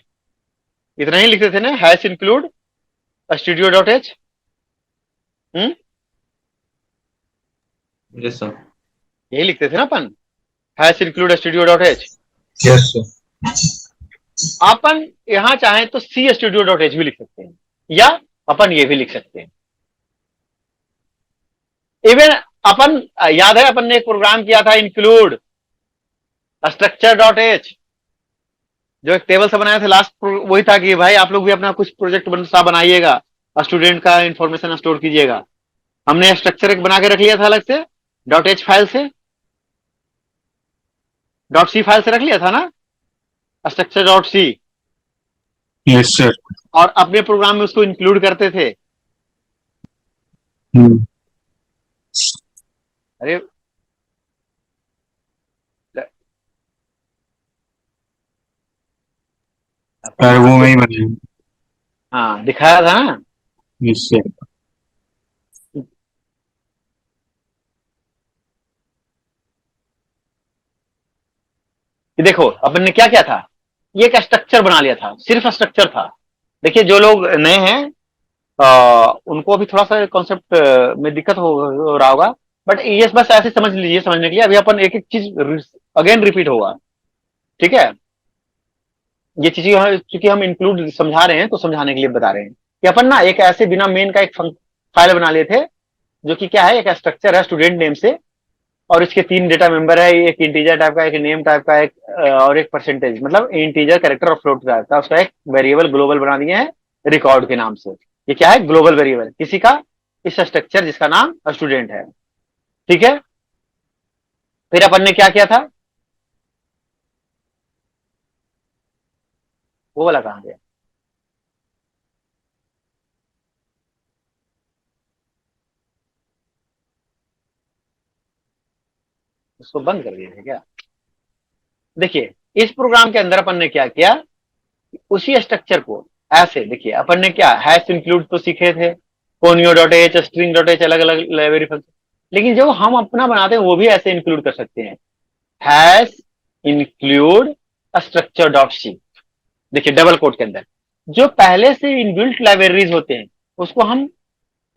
इतना ही लिखते थे ना, hash include studio dot H. Yes sir. यही लिखते थे ना अपन, hash include studio dot H. Yes, sir. अपन यहां चाहें तो सी स्टूडियो डॉट एच भी लिख सकते हैं, या अपन ये भी लिख सकते हैं। इवन अपन, याद है अपन ने एक प्रोग्राम किया था, इंक्लूड स्ट्रक्चर डॉट एच, जो एक टेबल से बनाया था लास्ट, वही था कि भाई आप लोग भी अपना कुछ प्रोजेक्ट सा बनाइएगा, स्टूडेंट का इंफॉर्मेशन स्टोर कीजिएगा। हमने स्ट्रक्चर एक बना के रख लिया था अलग से, डॉट एच फाइल से, डॉट सी फाइल से रख लिया था ना, structure dot C, yes sir. और अपने प्रोग्राम में उसको इंक्लूड करते थे। अरे सर वो में ही बने। हाँ, दिखाया था ना। Yes sir. कि देखो अपन ने क्या किया था, ये एक स्ट्रक्चर बना लिया था, सिर्फ स्ट्रक्चर था। देखिए जो लोग नए हैं उनको अभी थोड़ा सा कॉन्सेप्ट में दिक्कत हो रहा होगा, बट ये बस ऐसे समझ लीजिए, समझने के लिए अभी अपन एक एक चीज अगेन रिपीट होगा। ठीक है, ये चीज चूंकि हम इंक्लूड समझा रहे हैं तो समझाने के लिए बता रहे हैं कि अपन ना एक ऐसे बिना मेन का एक फाइल बना लिए थे, जो कि क्या है, एक स्ट्रक्चर है स्टूडेंट नेम से, और इसके 3 डेटा मेंबर है, एक इंटीजर टाइप का, एक नेम टाइप का, एक और एक परसेंटेज, मतलब इंटीजर, कैरेक्टर और फ्लोट टाइप का। उसका एक वेरिएबल ग्लोबल बना दिए हैं रिकॉर्ड के नाम से। ये क्या है, ग्लोबल वेरिएबल किसी का, इस स्ट्रक्चर जिसका नाम स्टूडेंट है। ठीक है, फिर अपन ने क्या किया था, वो वाला कहां गया, उसको बंद कर दिया है क्या। देखिए इस प्रोग्राम के अंदर अपन ने क्या किया, उसी स्ट्रक्चर को ऐसे, देखिए अपन ने क्या, हैश इंक्लूड तो सीखे थे, conio dot H, string dot H, अलग अलग लाइब्रेरी फंक्शन, लेकिन जो हम अपना बनाते हैं वो भी ऐसे इंक्लूड कर सकते हैं, hash include structure dot C. देखिए डबल कोट के अंदर जो पहले से इनबिल्ट लाइब्रेरीज होते हैं उसको हम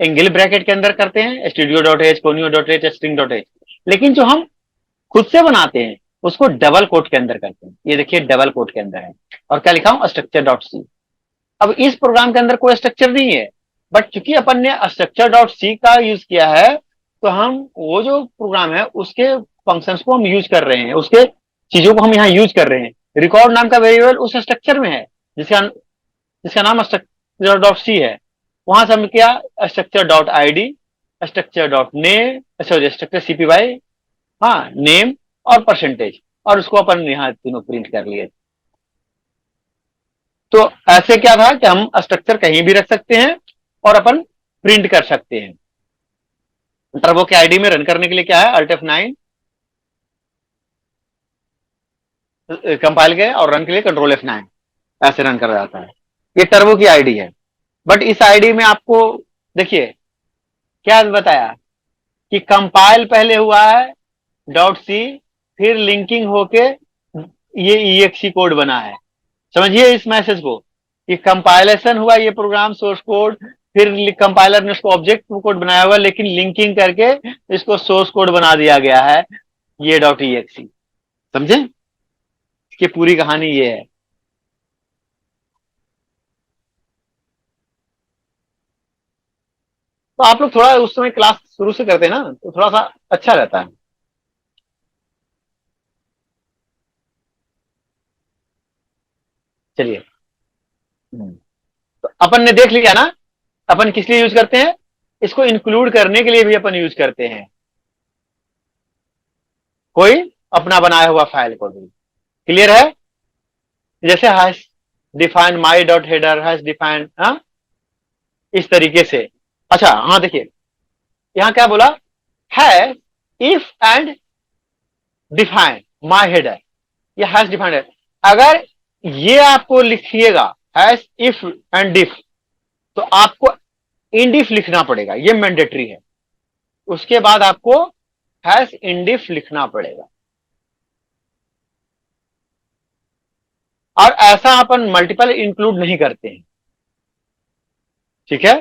एंगल ब्रैकेट के अंदर करते हैं, studio dot H, conio dot H, string dot H, लेकिन जो हम खुद से बनाते हैं उसको डबल कोट के अंदर करते हैं। ये देखिए डबल कोट के अंदर है, और क्या लिखा हूं, स्ट्रक्चर डॉट सी। अब इस प्रोग्राम के अंदर कोई स्ट्रक्चर नहीं है, बट चूंकि अपन ने स्ट्रक्चर डॉट सी का यूज किया है, तो हम वो जो प्रोग्राम है उसके फंक्शंस को हम यूज कर रहे हैं, उसके चीजों को हम यहाँ यूज कर रहे हैं। रिकॉर्ड नाम का वेरिएबल उस स्ट्रक्चर में है जिसका जिसका नाम स्ट्रक्चर डॉट सी है। वहां से हम क्या, structure dot I D, structure dot name, sorry structure CPY, हाँ नेम और परसेंटेज, और उसको अपन यहाँ तीनों प्रिंट कर लिए। तो ऐसे क्या था कि हम स्ट्रक्चर कहीं भी रख सकते हैं और अपन प्रिंट कर सकते हैं। टर्बो के आईडी में रन करने के लिए क्या है, अल्ट F9 कंपाइल के और रन के लिए कंट्रोल F9, ऐसे रन कर जाता है। ये टर्बो की आईडी है। बट इस आईडी में आपको देखिए क्या बताया कि कंपाइल पहले हुआ है .c, फिर लिंकिंग होके ये exe कोड बना है। समझिए इस मैसेज को कि कंपाइलेशन हुआ ये प्रोग्राम सोर्स कोड, फिर कंपाइलर ने उसको ऑब्जेक्ट कोड बनाया हुआ, लेकिन लिंकिंग करके इसको सोर्स कोड बना दिया गया है ये .exe। समझे, इसकी पूरी कहानी ये है। तो आप लोग थोड़ा उस समय क्लास शुरू से करते हैं ना, तो थोड़ा सा अच्छा रहता है। चलिए, तो अपन ने देख लिया ना, अपन किस लिए यूज करते हैं, इसको इंक्लूड करने के लिए भी अपन यूज करते हैं कोई अपना बनाया हुआ फाइल को भी। क्लियर है, जैसे हैश डिफाइन माई डॉट हेडर, हैश डिफाइन, हाँ इस तरीके से। अच्छा हाँ देखिए यहां क्या बोला है, if and define my header, ये हैश डिफाइंड है। अगर ये आपको लिखिएगा हैश इफ एंड डिफ, तो आपको इंडिफ लिखना पड़ेगा, ये मैंडेटरी है। उसके बाद आपको हैश इंडिफ लिखना पड़ेगा। और ऐसा अपन मल्टीपल इंक्लूड नहीं करते हैं, ठीक है।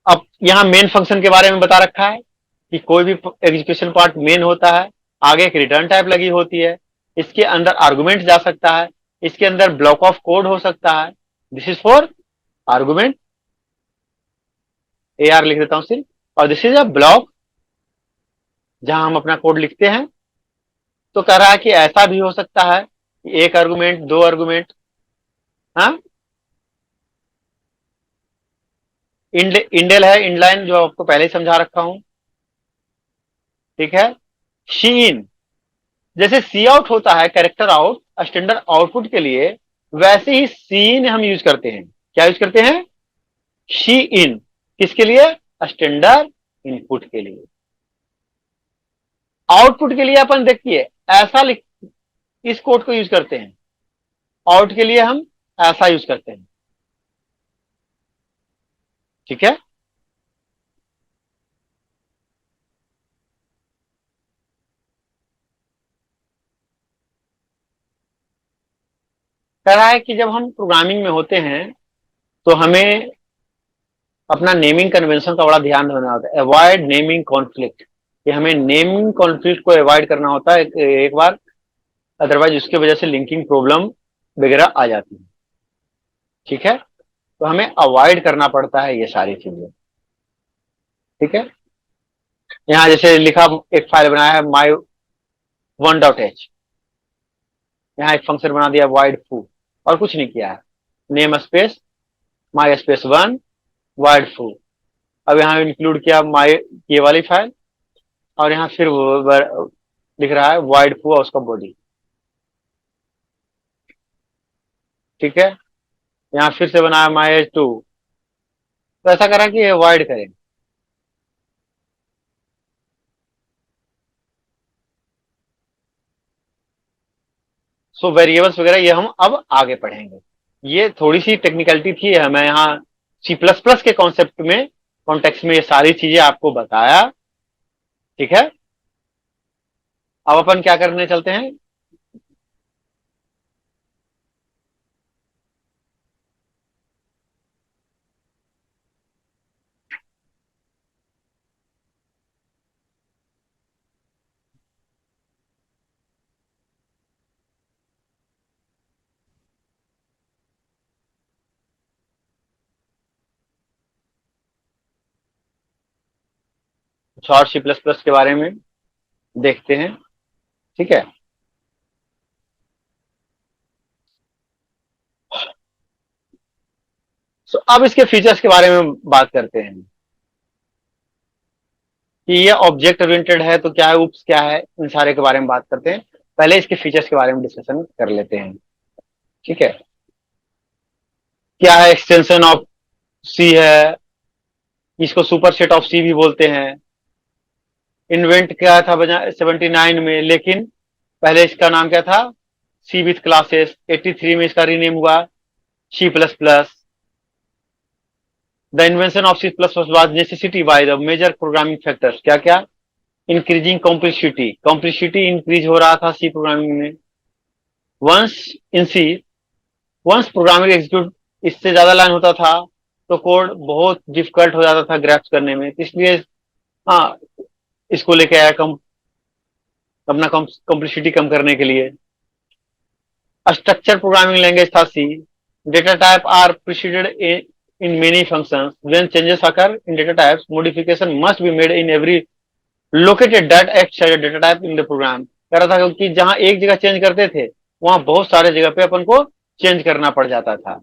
अब यहां मेन फंक्शन के बारे में बता रखा है कि कोई भी एग्जीक्यूशन पार्ट मेन होता है, आगे एक रिटर्न टाइप लगी होती है, इसके अंदर आर्गुमेंट जा सकता है, इसके अंदर ब्लॉक ऑफ कोड हो सकता है। This is for argument, AR लिख देता हूं सिर्फ, और दिस इज अ ब्लॉक जहां हम अपना कोड लिखते हैं। तो कह रहा है कि ऐसा भी हो सकता है कि एक आर्गुमेंट, दो आर्गुमेंट, हाँ इंडेल है, इंडलाइन जो आपको पहले ही समझा रखा हूं, ठीक है। शी इन, जैसे सी आउट होता है कैरेक्टर आउट स्टैंडर्ड आउटपुट के लिए, वैसे ही सी इन हम यूज करते हैं। क्या यूज करते हैं, शी इन, किसके लिए, स्टैंडर्ड इनपुट के लिए। आउटपुट के लिए अपन देखिए ऐसा लिख, इस कोड को यूज करते हैं, आउट के लिए हम ऐसा यूज करते हैं, ठीक है। कह रहा है कि जब हम प्रोग्रामिंग में होते हैं तो हमें अपना नेमिंग कन्वेंशन का बड़ा ध्यान रखना होता है, अवॉइड नेमिंग कॉन्फ्लिक्ट, कि हमें नेमिंग कॉन्फ्लिक्ट को अवॉइड करना होता है एक बार, अदरवाइज उसकी वजह से लिंकिंग प्रॉब्लम वगैरह आ जाती है, ठीक है। तो हमें अवॉइड करना पड़ता है ये सारी चीजें, ठीक है। यहाँ जैसे लिखा, एक फाइल बनाया है माई वन डॉट एच, यहाँ एक फंक्शन बना दिया वाइड फू, और कुछ नहीं किया है, नेम स्पेस माई स्पेस वन वाइड फू। अब यहाँ इंक्लूड किया माई ये वाली फाइल, और यहाँ फिर लिख रहा है वाइड फू और उसका बॉडी, ठीक है। यहाँ फिर से बनाया माई एच टू, तो ऐसा करा कि वाइड करें। सो वेरिएबल्स वगैरह ये हम अब आगे पढ़ेंगे। ये थोड़ी सी टेक्निकलिटी थी, हमें यहाँ C++ के कॉन्सेप्ट में, कॉन्टेक्स्ट में ये सारी चीजें आपको बताया, ठीक है। अब अपन क्या करने चलते हैं, कुछ और C++ के बारे में देखते हैं, ठीक है। सो अब इसके फीचर्स के बारे में बात करते हैं कि ये ऑब्जेक्ट ओरिएंटेड है तो क्या है, उप्स क्या है, इन सारे के बारे में बात करते हैं। पहले इसके फीचर्स के बारे में डिस्कशन कर लेते हैं। ठीक है, क्या है एक्सटेंशन ऑफ सी है, इसको सुपर सेट ऑफ सी भी बोलते हैं। इन्वेंट किया था 79 में, लेकिन पहले इसका नाम क्या था, सी विथ क्लासेस। 83 में इसका रीनेम हुआ C plus plus. The invention of C plus plus was necessity by the major programming factors. क्या क्या, इंक्रीजिंग कॉम्प्लेक्सिटी, कॉम्प्लेक्सिटी इंक्रीज हो रहा था सी प्रोग्रामिंग में। Once in C, once programming execute, इससे ज्यादा लाइन होता था तो कोड बहुत डिफिकल्ट हो जाता था ग्रैप्स करने में, इसलिए हाँ इसको लेके आया कम, अपना कॉम्प्लेक्सिटी कम करने के लिए। स्ट्रक्चर प्रोग्रामिंग लैंग्वेज था C. Data type are preceded in many functions, when changes occur in data types modification must be made in every located that act as data type in the program. कह रहा था कि जहां एक जगह चेंज करते थे वहां बहुत सारे जगह पे अपन को चेंज करना पड़ जाता था।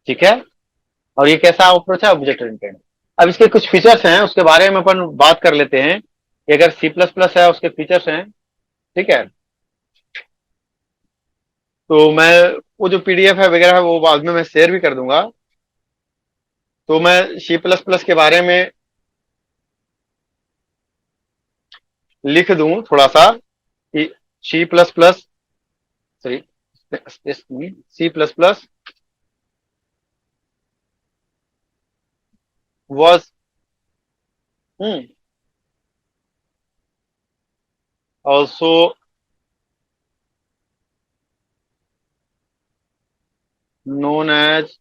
ठीक है, और ये कैसा अप्रोच है, ऑब्जेक्ट ओरिएंटेड। अब इसके कुछ फीचर्स हैं, उसके बारे में अपन बात कर लेते हैं कि अगर सी प्लस प्लस है उसके फीचर्स हैं। ठीक है, तो मैं वो जो पीडीएफ है वगैरह है वो बाद में मैं शेयर भी कर दूंगा। तो मैं सी प्लस प्लस के बारे में लिख दूं थोड़ा सा कि C plus plus, sorry, C plus plus was also known as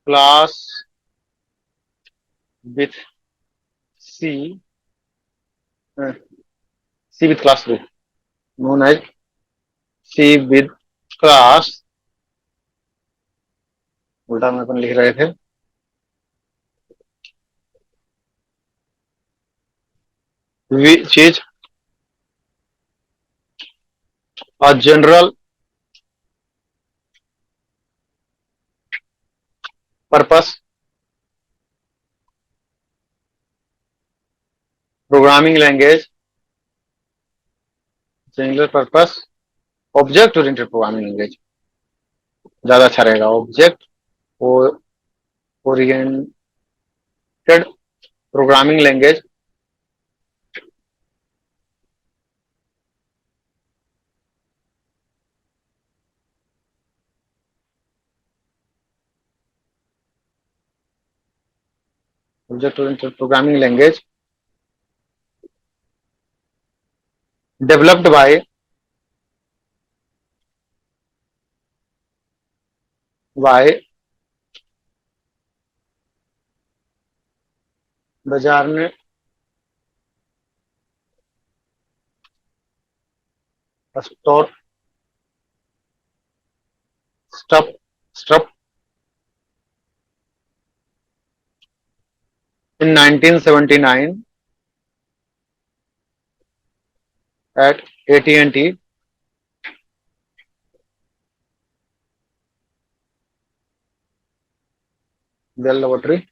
class with C, C with class with, known as C with class, उल्टा में अपन लिख रहे थे, which is a general purpose programming language, general purpose object oriented programming language ज्यादा अच्छा रहेगा, object oriented programming language. Object oriented programming language developed by बाजार में store stuff stuff in 1979 at AT&T Bell Laboratory.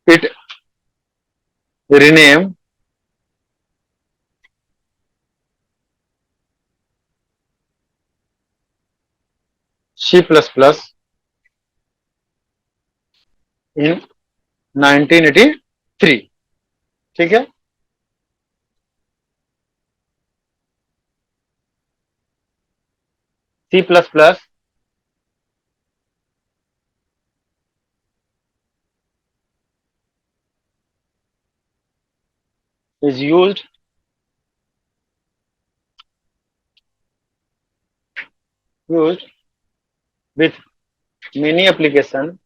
It renamed C++ in 1983. ठीक है, C++ is used with many application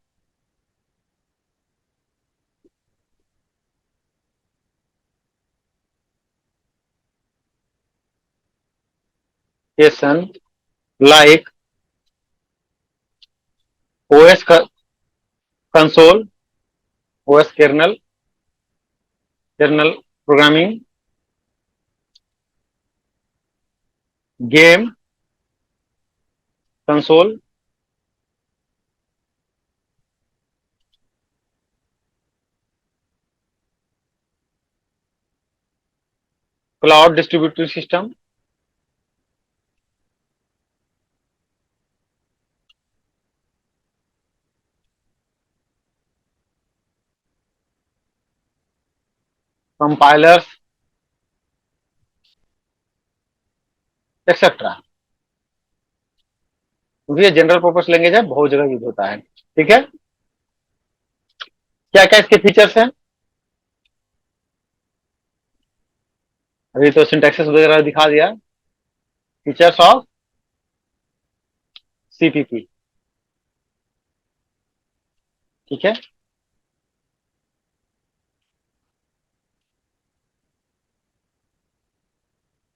like OS console, OS kernel programming, game console, cloud distributed system, compilers etcetera. क्योंकि ये जनरल पर्पस लैंग्वेज है, बहुत जगह यूज होता है। ठीक है, क्या क्या इसके फीचर्स हैं? अभी तो सिंटैक्सेस वगैरह दिखा दिया। फीचर्स ऑफ सीपीपी, ठीक है।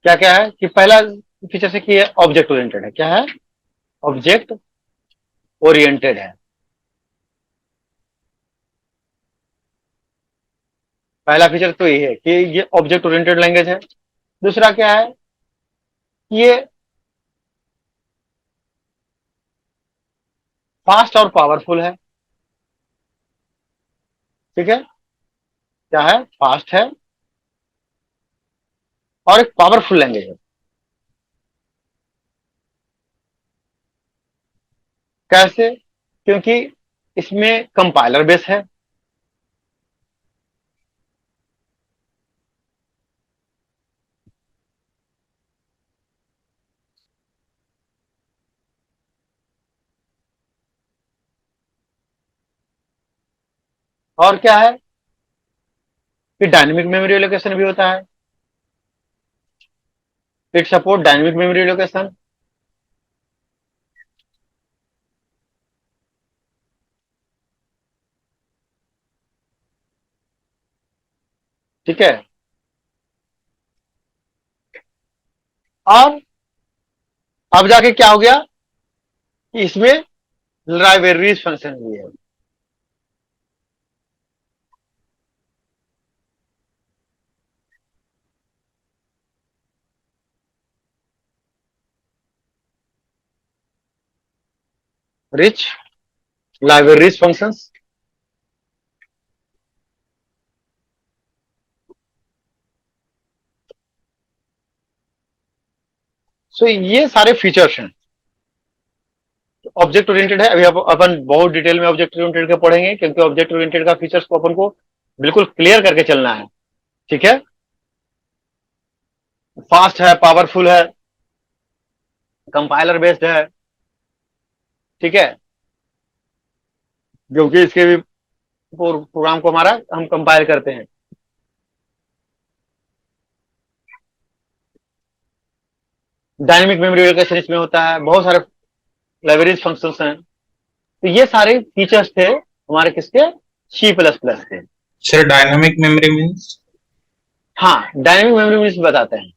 क्या क्या है कि पहला फीचर से कि ये ऑब्जेक्ट ओरिएंटेड है। क्या है? ऑब्जेक्ट ओरिएंटेड है। पहला फीचर तो ये है कि ये ऑब्जेक्ट ओरिएंटेड लैंग्वेज है। दूसरा क्या है? ये फास्ट और पावरफुल है। ठीक है, क्या है? फास्ट है और एक पावरफुल लैंग्वेज है। कैसे? क्योंकि इसमें कंपाइलर बेस है। और क्या है कि डायनेमिक मेमोरी एलोकेशन भी होता है। It support dynamic memory allocation. ठीक है, और अब जाके क्या हो गया कि इसमें लाइब्रेरीज फंक्शन भी है। Rich libraries functions. सो ये सारे फीचर्स हैं। ऑब्जेक्ट ओरिएंटेड है। अभी अपन बहुत डिटेल में ऑब्जेक्ट ओरिएंटेड का पढ़ेंगे, क्योंकि ऑब्जेक्ट ओरिएंटेड का फीचर्स को अपन को बिल्कुल क्लियर करके चलना है। ठीक है, फास्ट है, पावरफुल है, कंपाइलर बेस्ड है। ठीक है, क्योंकि इसके भी प्रोग्राम को हमारा हम कंपाइल करते हैं। डायनेमिक मेमोरी एलोकेशन इसमें होता है। बहुत सारे लाइब्रेरीज फंक्शंस हैं। तो ये सारे फीचर्स थे हमारे किसके? सी प्लस प्लस के। Sir dynamic memory means? हाँ, डायनेमिक मेमोरी मीन्स बताते हैं।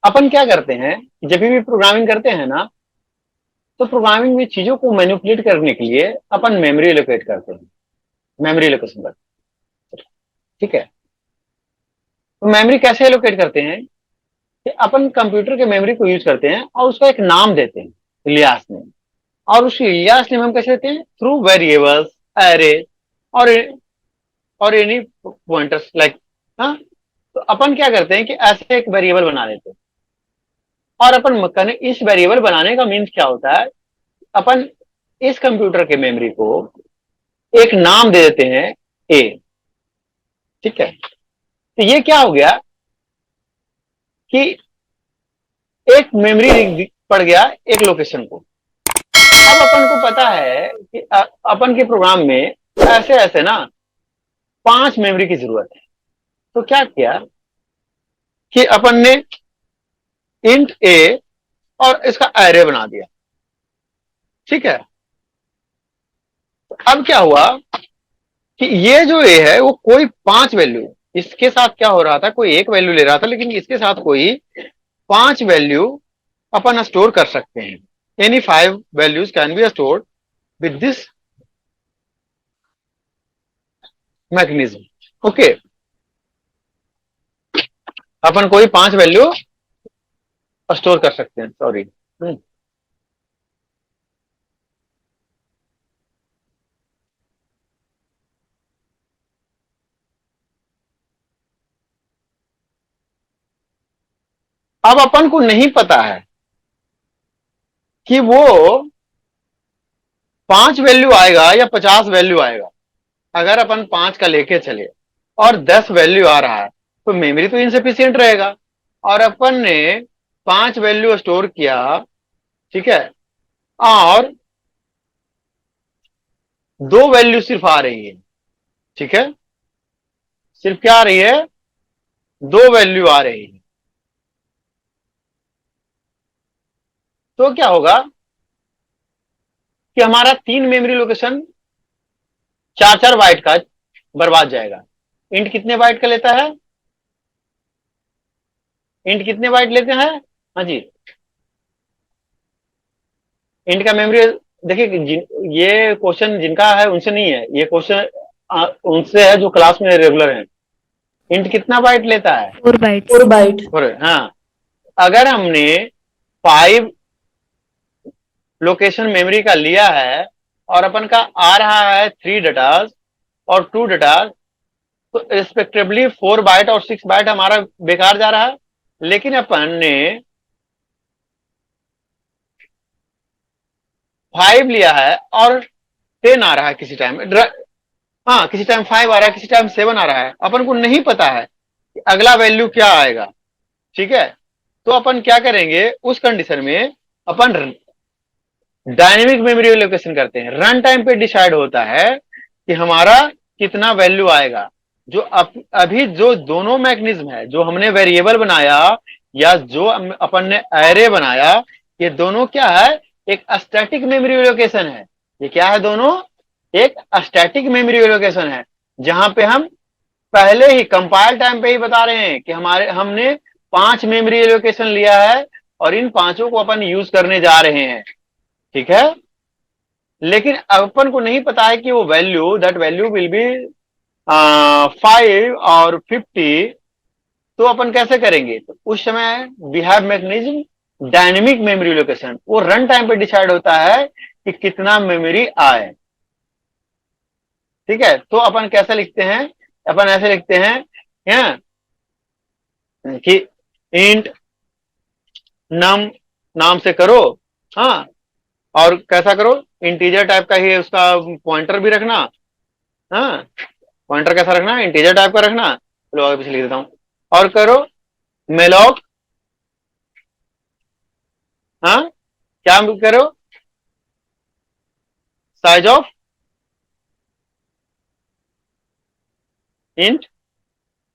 अपन क्या करते हैं, जब भी प्रोग्रामिंग करते हैं ना, तो प्रोग्रामिंग में चीजों को मैनिपुलेट करने के लिए अपन मेमोरी एलोकेट करते हैं, मेमोरी एलोकेशन करते हैं। ठीक है, तो मेमोरी कैसे एलोकेट करते हैं कि अपन कंप्यूटर के मेमोरी को यूज करते हैं और उसका एक नाम देते हैं, इलियास नेम। और उस इलियास नेम हम कैसे देते हैं? थ्रू वेरिएबल्स, एरे और एनी पॉइंटर्स लाइक। हाँ, तो अपन क्या करते हैं कि ऐसे एक वेरिएबल बना देते हैं। और अपन इस वेरिएबल बनाने का मीन्स क्या होता है? अपन इस कंप्यूटर के मेमोरी को एक नाम दे देते हैं, ए। ठीक है, तो ये क्या हो गया कि एक मेमोरी पड़ गया एक लोकेशन को। अब अपन को पता है कि अपन के प्रोग्राम में ऐसे ऐसे ना 5 मेमोरी की जरूरत है। तो क्या किया कि अपन ने इंट ए और इसका एरे बना दिया। ठीक है, तो अब क्या हुआ कि ये जो ए है वो कोई 5 वैल्यू, इसके साथ क्या हो रहा था, कोई एक वैल्यू ले रहा था, लेकिन इसके साथ कोई 5 वैल्यू अपन स्टोर कर सकते हैं। any 5 values can be stored with this mechanism. Okay, अपन कोई 5 वैल्यू स्टोर कर सकते हैं. सॉरी, अब अपन को नहीं पता है कि वो 5 वैल्यू आएगा या 50 वैल्यू आएगा. अगर अपन 5 का लेके चले और 10 वैल्यू आ रहा है तो मेमोरी तो इनसफिशियंट रहेगा. और अपन ने 5 वैल्यू स्टोर किया, ठीक है, और 2 वैल्यू सिर्फ आ रही है. ठीक है, सिर्फ क्या आ रही है? 2 वैल्यू आ रही है. तो क्या होगा कि हमारा 3 मेमोरी लोकेशन 4-4 बाइट का बर्बाद जाएगा. इंट कितने बाइट का लेता है? इंट कितने बाइट लेते हैं? हाँ जी, इंट का मेमोरी देखिए, ये क्वेश्चन जिनका है उनसे नहीं है, ये क्वेश्चन उनसे है जो क्लास में रेगुलर है. इंट कितना बाइट लेता है? 4 bytes. 4 byte. हाँ, अगर हमने 5 लोकेशन मेमोरी का लिया है और अपन का आ रहा है 3 डेटास और 2 डेटास, तो रिस्पेक्टिवली 4 बाइट और 6 बाइट हमारा बेकार जा रहा है. लेकिन अपन ने 5 लिया है और 10 आ रहा है किसी टाइम. हाँ, किसी टाइम 5 आ रहा है, किसी टाइम 7 आ रहा है. अपन को नहीं पता है कि अगला वैल्यू क्या आएगा. ठीक है, तो अपन क्या करेंगे उस कंडीशन में? अपन डायनेमिक मेमोरी एलोकेशन करते हैं. रन टाइम पे डिसाइड होता है कि हमारा कितना वैल्यू आएगा. जो अभी जो दोनों मैकेनिज्म है, जो हमने वेरिएबल बनाया या जो अपन ने एरे बनाया, ये दोनों क्या है? एक स्टैटिक मेमोरी एलोकेशन है. ये क्या है? दोनों एक स्टैटिक मेमोरी एलोकेशन है, जहां पे हम पहले ही कंपाइल टाइम पे ही बता रहे हैं कि हमने 5 मेमोरी एलोकेशन लिया है और इन पांचों को अपन यूज करने जा रहे हैं. ठीक है, लेकिन अपन को नहीं पता है कि वो value, that value will be 5 और 50. तो अपन कैसे करेंगे? तो उस समय we have mechanism dynamic memory location. वो रन टाइम पे डिसाइड होता है कि कितना मेमोरी आए. ठीक है, तो अपन कैसे लिखते हैं? अपन ऐसे लिखते हैं, yeah, कि इंट नम नाम से करो. हाँ, और कैसा करो? इंटीजर टाइप का ही उसका पॉइंटर भी रखना. हाँ, पॉइंटर कैसा रखना? इंटीजर टाइप का रखना. चलो आगे पीछे लिख देता हूं. और करो मेलॉक. हाँ, क्या करो? Size of int,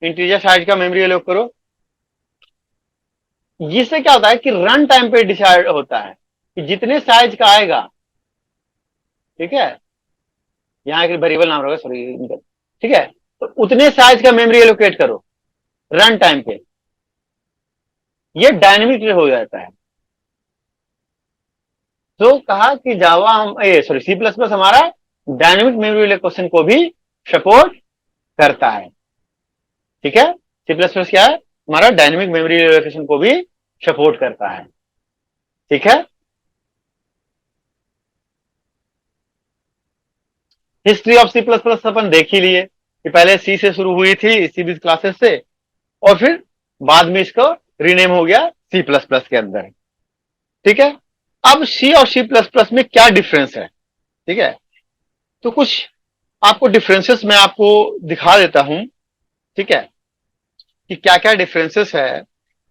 integer size का मेमोरी एलोक करो. इससे क्या होता है कि रन टाइम पे डिसाइड होता है कि जितने साइज का आएगा. ठीक है, यहाँ एक वेरिएबल नाम रहेगा, सॉरी. ठीक है, तो उतने साइज का मेमोरी एलोकेट करो रन टाइम पे. ये डायनेमिक हो जाता है. तो कहा कि जावा हम सॉरी सी प्लस प्लस हमारा डायनेमिक मेमोरी एलोकेशन को भी सपोर्ट करता है. ठीक है, सी प्लस प्लस क्या है? हमारा डायनेमिक मेमोरी एलोकेशन को भी सपोर्ट करता है. ठीक है, history of C plus plus अपन देख ही लिए कि पहले सी से शुरू हुई थी, सी बीस क्लासेस से, और फिर बाद में इसको रीनेम हो गया सी प्लस प्लस के अंदर. ठीक है, अब सी और सी प्लस प्लस में क्या डिफरेंस है? ठीक है, तो कुछ आपको डिफरेंसेस मैं आपको दिखा देता हूं. ठीक है, कि क्या क्या डिफरेंसेस है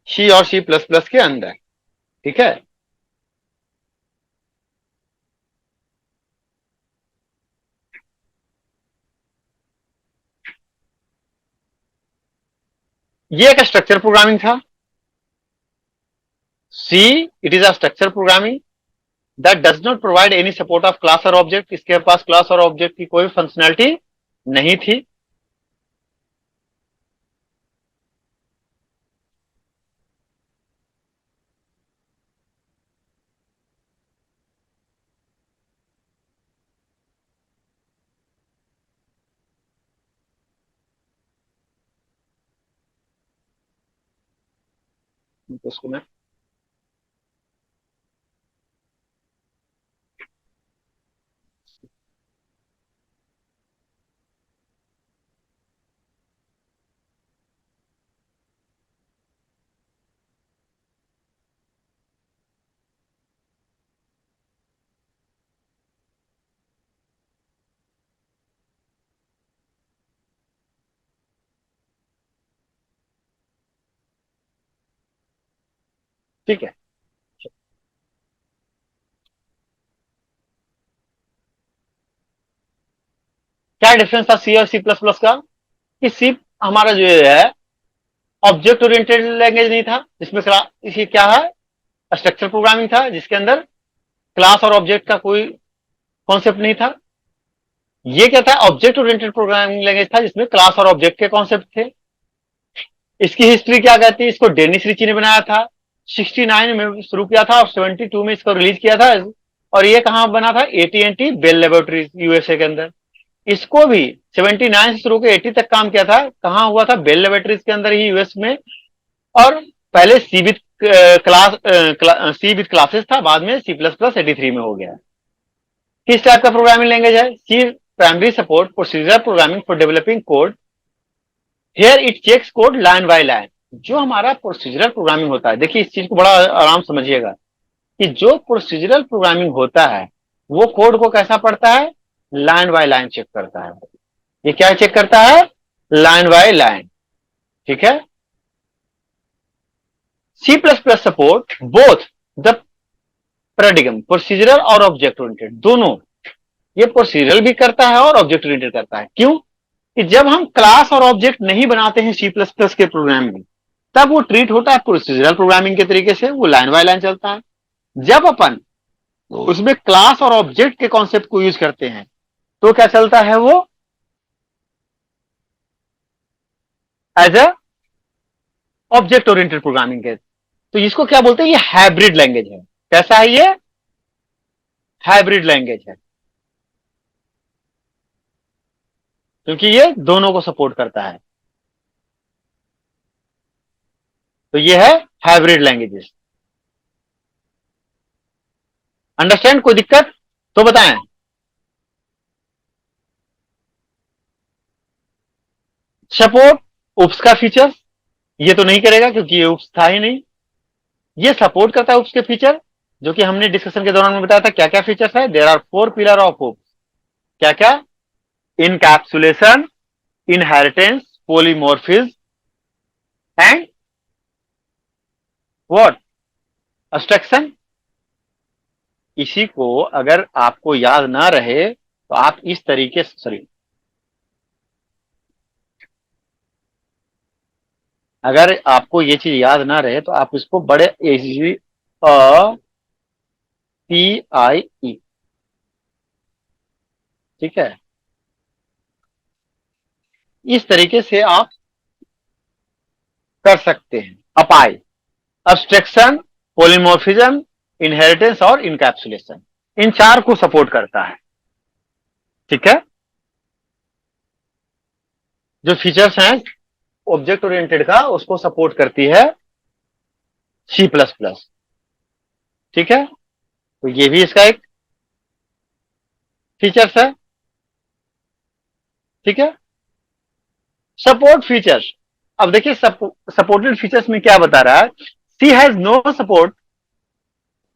सी और सी प्लस प्लस के अंदर. ठीक है, ये एक स्ट्रक्चर प्रोग्रामिंग था. See it is a structure programming that does not provide any support of class और ऑब्जेक्ट. इसके पास क्लास और ऑब्जेक्ट की कोई फंक्शनैलिटी नहीं थी. तो उसको मैं ठीक है। क्या डिफरेंस था सी और सी प्लस प्लस का? कि सी हमारा जो है ऑब्जेक्ट ओरिएंटेड लैंग्वेज नहीं था, जिसमें इसी क्या है, स्ट्रक्चर प्रोग्रामिंग था, जिसके अंदर क्लास और ऑब्जेक्ट का कोई कॉन्सेप्ट नहीं था। ये क्या था, ऑब्जेक्ट ओरिएंटेड प्रोग्रामिंग लैंग्वेज था, जिसमें क्लास और ऑब्जेक्ट के कॉन्सेप्ट थे। इसकी हिस्ट्री क्या कहती है, इसको डेनिस रिची ने बनाया था, 69 में शुरू किया था और 72 में इसको रिलीज किया था। और ये कहां बना था, एटी बेल लेबोरेटरीज यूएसए के अंदर। इसको भी 79 से शुरू के 80 तक काम किया था, कहां हुआ था, बेल लेबोरेटरीज के अंदर ही, यूएस में। और पहले सी विथ क्लासेस था, बाद में सी प्लस प्लस 83 में हो गया। किस टाइप का प्रोग्रामिंग लैंग्वेज है? C primary support procedure programming for developing code, here it checks code line by line. जो हमारा प्रोसीजरल प्रोग्रामिंग होता है, देखिए इस चीज को बड़ा आराम समझिएगा, कि जो प्रोसीजरल प्रोग्रामिंग होता है वो कोड को कैसा पढ़ता है, लाइन बाय लाइन चेक करता है। ये क्या चेक करता है, लाइन बाय लाइन। ठीक है। C plus plus support both the paradigm procedural और ऑब्जेक्ट ओरिएंटेड, दोनों। ये प्रोसीजरल भी करता है और ऑब्जेक्ट ओरिएंटेड करता है। क्यों? कि जब हम क्लास और ऑब्जेक्ट नहीं बनाते हैं सी प्लस प्लस के प्रोग्राम में, तब वो ट्रीट होता है प्रोसीजरल प्रोग्रामिंग के तरीके से, वो लाइन बाय लाइन चलता है। जब अपन उसमें क्लास और ऑब्जेक्ट के कॉन्सेप्ट को यूज करते हैं, तो क्या चलता है, वो as a object oriented programming के। तो इसको क्या बोलते हैं, ये हाइब्रिड लैंग्वेज है। कैसा है ये? हाइब्रिड लैंग्वेज है, क्योंकि ये दोनों को सपोर्ट करता है। तो ये है हाइब्रिड लैंग्वेजेस। अंडरस्टैंड? कोई दिक्कत तो बताएं। सपोर्ट उप्स का फीचर, ये तो नहीं करेगा क्योंकि ये उप्स था ही नहीं। ये सपोर्ट करता है उप्स के फीचर, जो कि हमने डिस्कशन के दौरान में बताया था क्या क्या फीचर्स है। देयर आर 4 पिलर ऑफ उप्स। क्या क्या? Encapsulation, inheritance, polymorphism and what, abstraction. इसी को अगर आपको याद ना रहे तो आप इस तरीके से, सॉरी, अगर आपको ये चीज याद ना रहे तो आप इसको बड़े इजी, पी आई ई, ठीक है, इस तरीके से आप कर सकते हैं। अपाई, अब्स्ट्रक्शन, पॉलीमॉर्फिज्म, इनहेरिटेंस और इनकैप्सुलेशन, इन चार को सपोर्ट करता है। ठीक है। जो फीचर्स हैं ऑब्जेक्ट ओरिएंटेड का, उसको सपोर्ट करती है सी प्लस प्लस। ठीक है। तो ये भी इसका एक फीचर्स है। ठीक है। सपोर्ट फीचर्स, अब देखिए सपोर्टेड फीचर्स में क्या बता रहा है, C has no support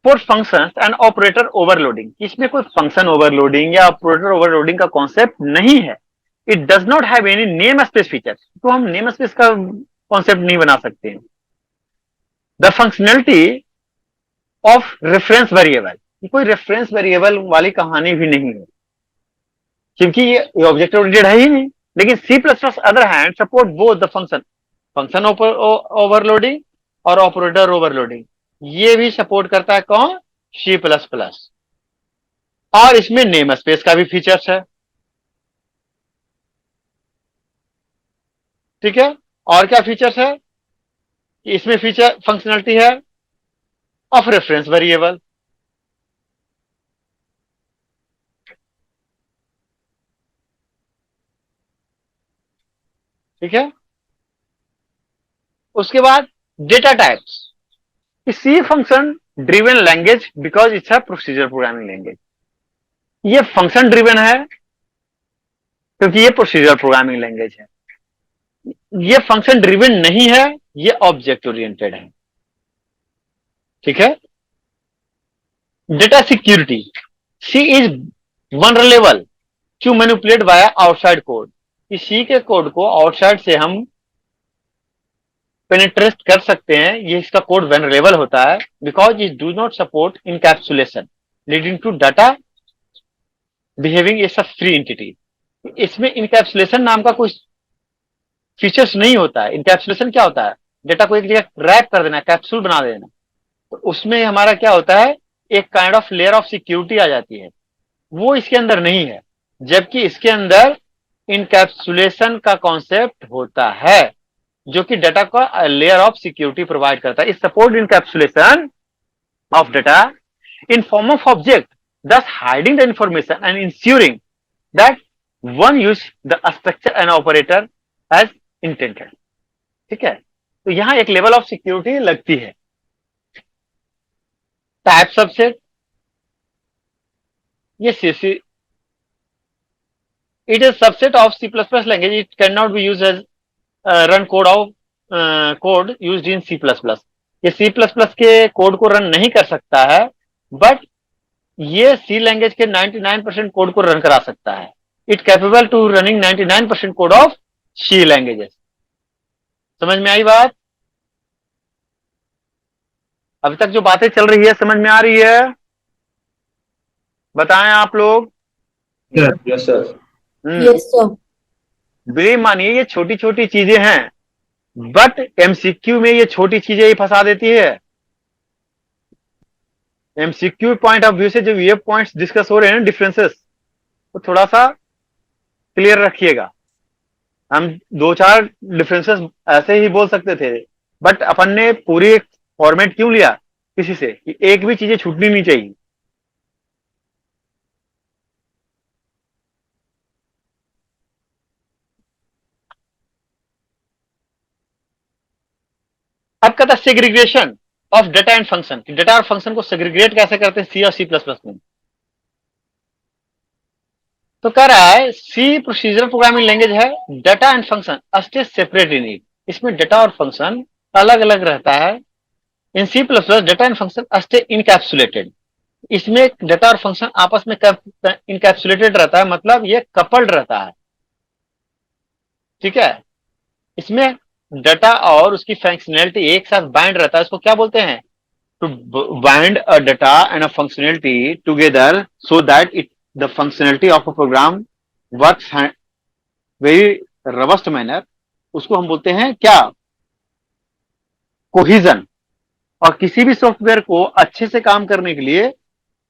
for functions and operator overloading. इसमें कोई फंक्शन ओवरलोडिंग या ऑपरेटर ओवरलोडिंग का कॉन्सेप्ट नहीं है। It does not have any name space feature, तो हम नेम स्पेस का कॉन्सेप्ट नहीं बना सकते हैं। The functionality of reference variable, कोई रेफरेंस वेरिएबल वाली कहानी भी नहीं है, क्योंकि ये ऑब्जेक्ट ओरिएंटेड है ही नहीं। लेकिन C plus plus other hand support both the function, function overloading और ऑपरेटर ओवरलोडिंग, ये भी सपोर्ट करता है। कौन? C plus plus. और इसमें नेम स्पेस का भी फीचर्स है। ठीक है। और क्या फीचर्स है? इसमें फीचर फंक्शनलिटी है ऑफ रेफरेंस वेरिएबल। ठीक है। उसके बाद डेटा टाइप्स, कि C function driven language because it's a procedure programming language. ये फंक्शन ड्रिवन है क्योंकि ये प्रोसीजर प्रोग्रामिंग लैंग्वेज है। ये फंक्शन ड्रिवन नहीं है, ये ऑब्जेक्ट ओरिएंटेड है। ठीक है। Data security, C is vulnerable to manipulate by outside code. C के कोड को आउटसाइड से हम पेनिट्रेट कर सकते हैं, ये इसका कोड वनरेबल होता है because it do not support encapsulation leading to data behaving as a free entity. इसमें इनकैप्सुलेशन नाम का कुछ फीचर्स नहीं होता है। इनकैप्सुलेशन क्या होता है? डेटा को एक जगह रैप कर देना, कैप्सूल बना देना। तो उसमें हमारा क्या होता है, एक kind of layer of security आ जाती है, वो इसके अंदर नहीं है। जबकि इसके अंदर इनकैप्सुलेशन का कॉन्सेप्ट होता है जो कि डाटा का लेयर ऑफ सिक्योरिटी प्रोवाइड करता है। इस support encapsulation of data in form of object, thus hiding the information and ensuring that one use the structure and operator as intended। ठीक है। तो यहां एक लेवल ऑफ सिक्योरिटी लगती है। टाइप सबसेट, ये CC it is subset of C++ language, it can not be use as run code of code used in C++। ये C++ के कोड को रन नहीं कर सकता है, बट ये सी लैंग्वेज के 99% कोड को रन करा सकता है। It capable to running 99% code of C languages. समझ में आई बात? अभी तक जो बातें चल रही है समझ में आ रही है? बताएं आप लोग। Yes, sir. Yes, sir. Believe मानिए ये छोटी छोटी चीजें हैं, बट एमसीक्यू में ये छोटी चीजें ही फंसा देती है। एमसीक्यू पॉइंट ऑफ व्यू से जो ये पॉइंट्स डिस्कस हो रहे हैं डिफरेंसेस, तो थोड़ा सा क्लियर रखिएगा। हम दो चार डिफरेंसेस ऐसे ही बोल सकते थे, बट अपन ने पूरी फॉर्मेट क्यों लिया किसी से कि एक भी चीजें छूटनी नहीं चाहिए। अब कहता है segregation of data and function. Data और फंक्शन को सेग्रीगेट कैसे करते हैं सी और C++ में। तो कह रहा है सी प्रोसीजर प्रोग्रामिंग लैंग्वेज है, data and function stay separate in it. इसमें डाटा और फंक्शन अलग अलग रहता है। इन C++ data and function stay encapsulated. इसमें डाटा और फंक्शन आपस में इनकैप्सुलेटेड रहता है, मतलब ये कपल्ड रहता है। ठीक है। इसमें डाटा और उसकी फंक्शनैलिटी एक साथ बाइंड रहता है। इसको क्या बोलते हैं? To bind a data and a functionality together so that it the functionality of a program works very robust manner. उसको हम बोलते हैं क्या? कोहिजन। और किसी भी सॉफ्टवेयर को अच्छे से काम करने के लिए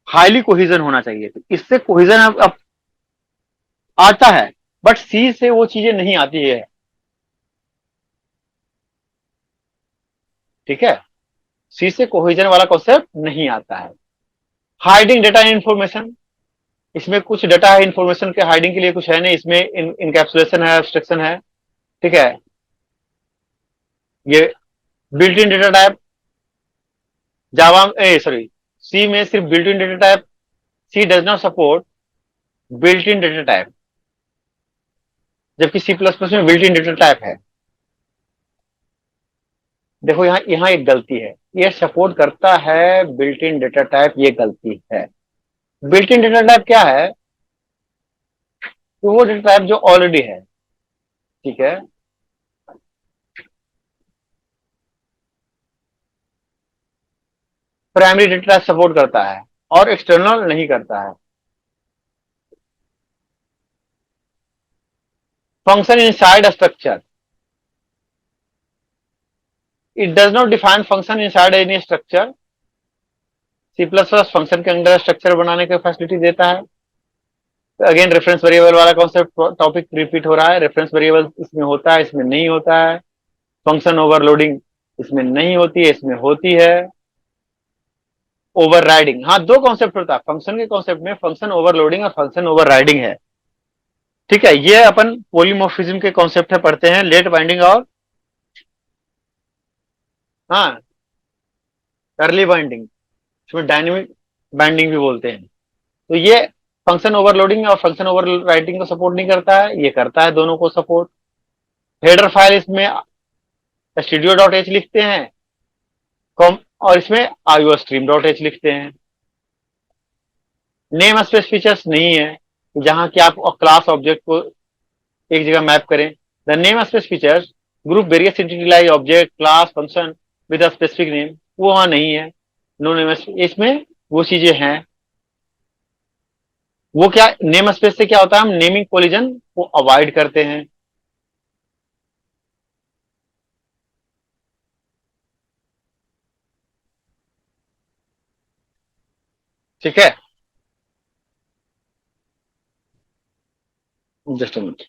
हाईली कोहिजन होना चाहिए। तो इससे कोहिजन अब आता है, बट सी से वो चीजें नहीं आती है। ठीक है। सी से कोहिजन वाला कॉन्सेप्ट नहीं आता है। हाइडिंग डेटा इंफॉर्मेशन, इसमें कुछ डाटा है, इंफॉर्मेशन के हाइडिंग के लिए कुछ है नहीं। इसमें इनकैप्सुलेशन है, एब्स्ट्रक्शन है। ठीक है। ये built in data type Java sorry C में सिर्फ built in data type, C does not support built in data type, जबकि C++ में बिल्ट इन डेटा टाइप है। देखो यहां यहां एक गलती है, ये सपोर्ट करता है बिल्ट इन डेटा टाइप, ये गलती है। बिल्ट इन डेटा टाइप क्या है? तो वो डेटा टाइप जो ऑलरेडी है। ठीक है। प्राइमरी डेटा टाइप सपोर्ट करता है और एक्सटर्नल नहीं करता है। Function inside structure, it does not define function inside any structure. C++ function के अंदर स्ट्रक्चर बनाने की फैसिलिटी देता है। तो अगेन रेफरेंस वेरिएबल वाला कॉन्सेप्ट टॉपिक रिपीट हो रहा है। रेफरेंस वेरिएबल इसमें होता है, इसमें नहीं होता है। फंक्शन ओवरलोडिंग इसमें नहीं होती है, इसमें होती है। ओवरराइडिंग, हाँ दो कॉन्सेप्ट होता है फंक्शन के कॉन्सेप्ट में, फंक्शन ओवरलोडिंग और फंक्शन ओवरराइडिंग है। ठीक है। ये अपन पॉलीमॉर्फिज्म के कॉन्सेप्ट है पढ़ते हैं, लेट बाइंडिंग और हाँ अर्ली बाइंडिंग, इसमें डायनेमिक बाइंडिंग भी बोलते हैं। तो ये फंक्शन ओवरलोडिंग और फंक्शन ओवरराइटिंग को सपोर्ट नहीं करता है, ये करता है दोनों को सपोर्ट। हेडर फाइल इसमें studio.h लिखते हैं और इसमें iostream.h लिखते हैं। नेम स्पेस फीचर्स नहीं है जहां कि आप क्लास ऑब्जेक्ट को एक जगह मैप करें। The name space features group various entity like object class function with a specific name, वो वहां नहीं है। नो नेम, इसमें वो चीजें हैं। वो क्या नेम स्पेस से क्या होता है, हम नेमिंग कोलिजन को अवॉइड करते हैं। ठीक है, just a minute.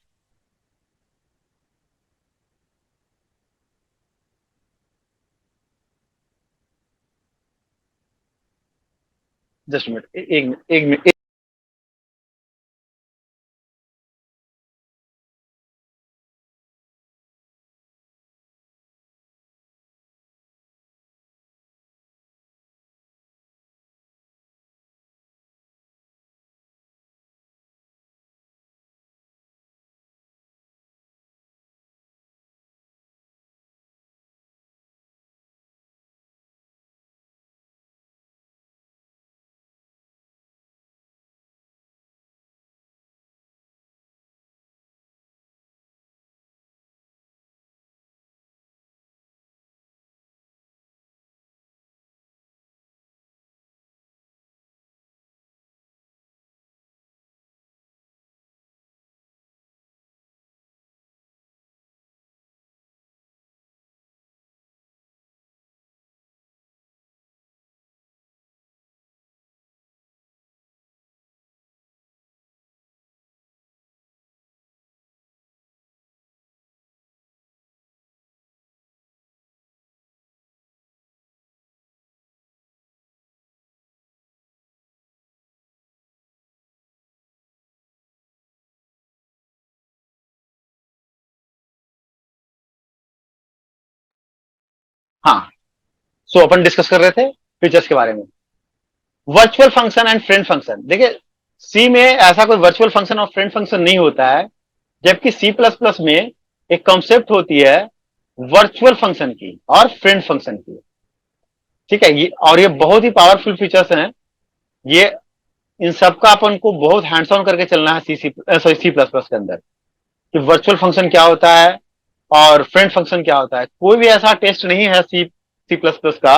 Just minute, एक मिनट। हाँ, सो अपन डिस्कस कर रहे थे फीचर्स के बारे में। Virtual function and friend function, देखिए सी में ऐसा कोई वर्चुअल फंक्शन और फ्रेंड फंक्शन नहीं होता है, जबकि सी प्लस प्लस में एक कॉन्सेप्ट होती है वर्चुअल फंक्शन की और फ्रेंड फंक्शन की। ठीक है, ये और ये बहुत ही पावरफुल फीचर्स हैं। ये इन सबका अपन को बहुत हैंड्स ऑन करके चलना है सी प्लस प्लस के अंदर, कि वर्चुअल फंक्शन क्या होता है और फ्रेंड फंक्शन क्या होता है। कोई भी ऐसा टेस्ट नहीं है सी प्लस प्लस का,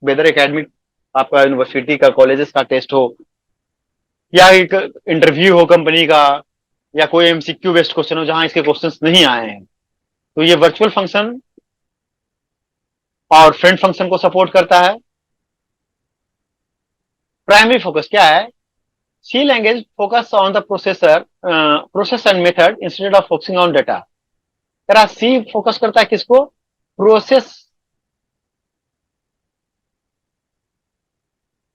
वेदर एकेडमिक आपका यूनिवर्सिटी का कॉलेजेस का टेस्ट हो या एक इंटरव्यू हो कंपनी का या कोई एमसीक्यू बेस्ड क्वेश्चन हो जहां इसके क्वेश्चंस नहीं आए हैं, तो ये वर्चुअल फंक्शन और फ्रेंड फंक्शन को सपोर्ट करता है। प्राइमरी फोकस क्या है, C language focus on the process and method instead of focusing on data. तेरा सी फोकस करता है किसको, process.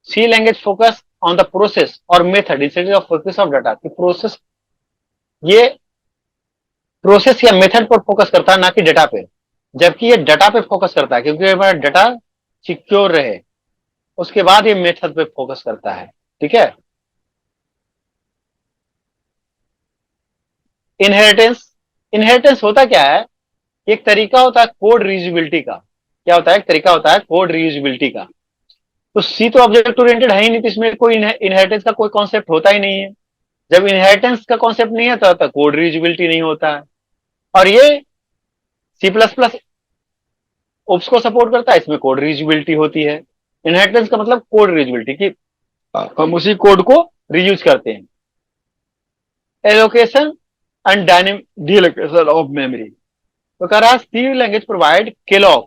C language focus on the process और method instead of focus of data, कि प्रोसेस, ये प्रोसेस या मेथड पर फोकस करता है ना कि डेटा पे, जबकि ये डाटा पे फोकस करता है क्योंकि हमारा डाटा सिक्योर रहे, उसके बाद ये मेथड पे फोकस करता है। ठीक है, इनहेरिटेंस, इनहेरिटेंस होता क्या है, एक तरीका होता है कोड रीयूजेबिलिटी का। क्या होता है, एक तरीका होता है कोड रीयूजेबिलिटी का। तो सी तो ऑब्जेक्ट ओरिएंटेड है ही नहीं, तो इसमें कोई इनहेरिटेंस का कोई कॉन्सेप्ट होता ही नहीं है। जब इनहेरिटेंस का कॉन्सेप्ट नहीं है तो कोड रीयूजेबिलिटी नहीं होता है। और ये सी प्लस प्लस ओप्स को सपोर्ट करता है, इसमें कोड रीयूजेबिलिटी होती है। इनहेरिटेंस का मतलब कोड रीयूजेबिलिटी, की हम उसी कोड को रीयूज करते हैं। Allocation and dynamic deallocation of memory, तो कह रहा है C language provide calloc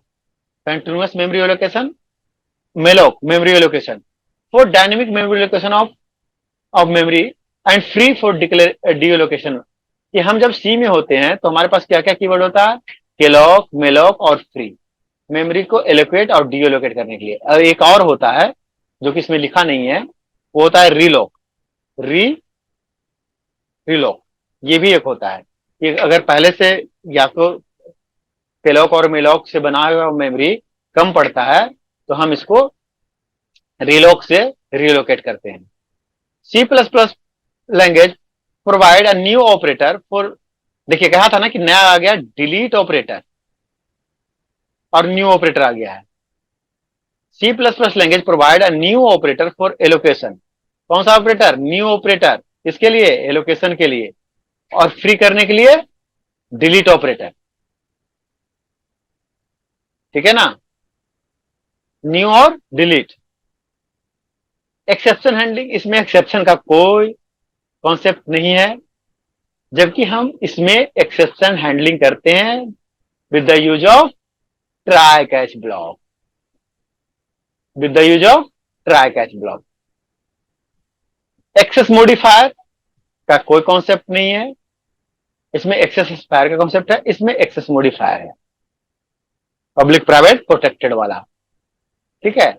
continuous memory allocation, malloc memory allocation for dynamic memory allocation of memory and free for deallocation. कि हम जब सी में होते हैं तो हमारे पास क्या क्या कीवर्ड होता है, केलॉक, मेलॉक और फ्री, मेमोरी को एलोकेट और डीएलोकेट करने के लिए। और एक और होता है जो कि इसमें लिखा नहीं है, वो होता है रीलॉक, रीलॉक, ये भी एक होता है कि अगर पहले से या तो केलॉक और मेलॉक से बना हुआ मेमोरी कम पड़ता है तो हम इसको रिलोक से रिलोकेट करते हैं। C plus plus language provide a new operator for, देखिए कहा था ना कि नया आ गया डिलीट ऑपरेटर और न्यू ऑपरेटर आ गया है। C plus plus language provide a new operator for allocation. कौन सा ऑपरेटर? New operator. किसके लिए? एलोकेशन के लिए। और फ्री करने के लिए डिलीट ऑपरेटर। ठीक है ना, न्यू और डिलीट। एक्सेप्शन हैंडलिंग, इसमें एक्सेप्शन का कोई कॉन्सेप्ट नहीं है, जबकि हम इसमें एक्सेप्शन हैंडलिंग करते हैं with the use of try catch block. With the use of try catch block. Access modifier का कोई कॉन्सेप्ट नहीं है, इसमें एक्सेस एक्सपायर का कॉन्सेप्ट है, इसमें एक्सेस मॉडिफायर है, पब्लिक प्राइवेट प्रोटेक्टेड वाला। ठीक है,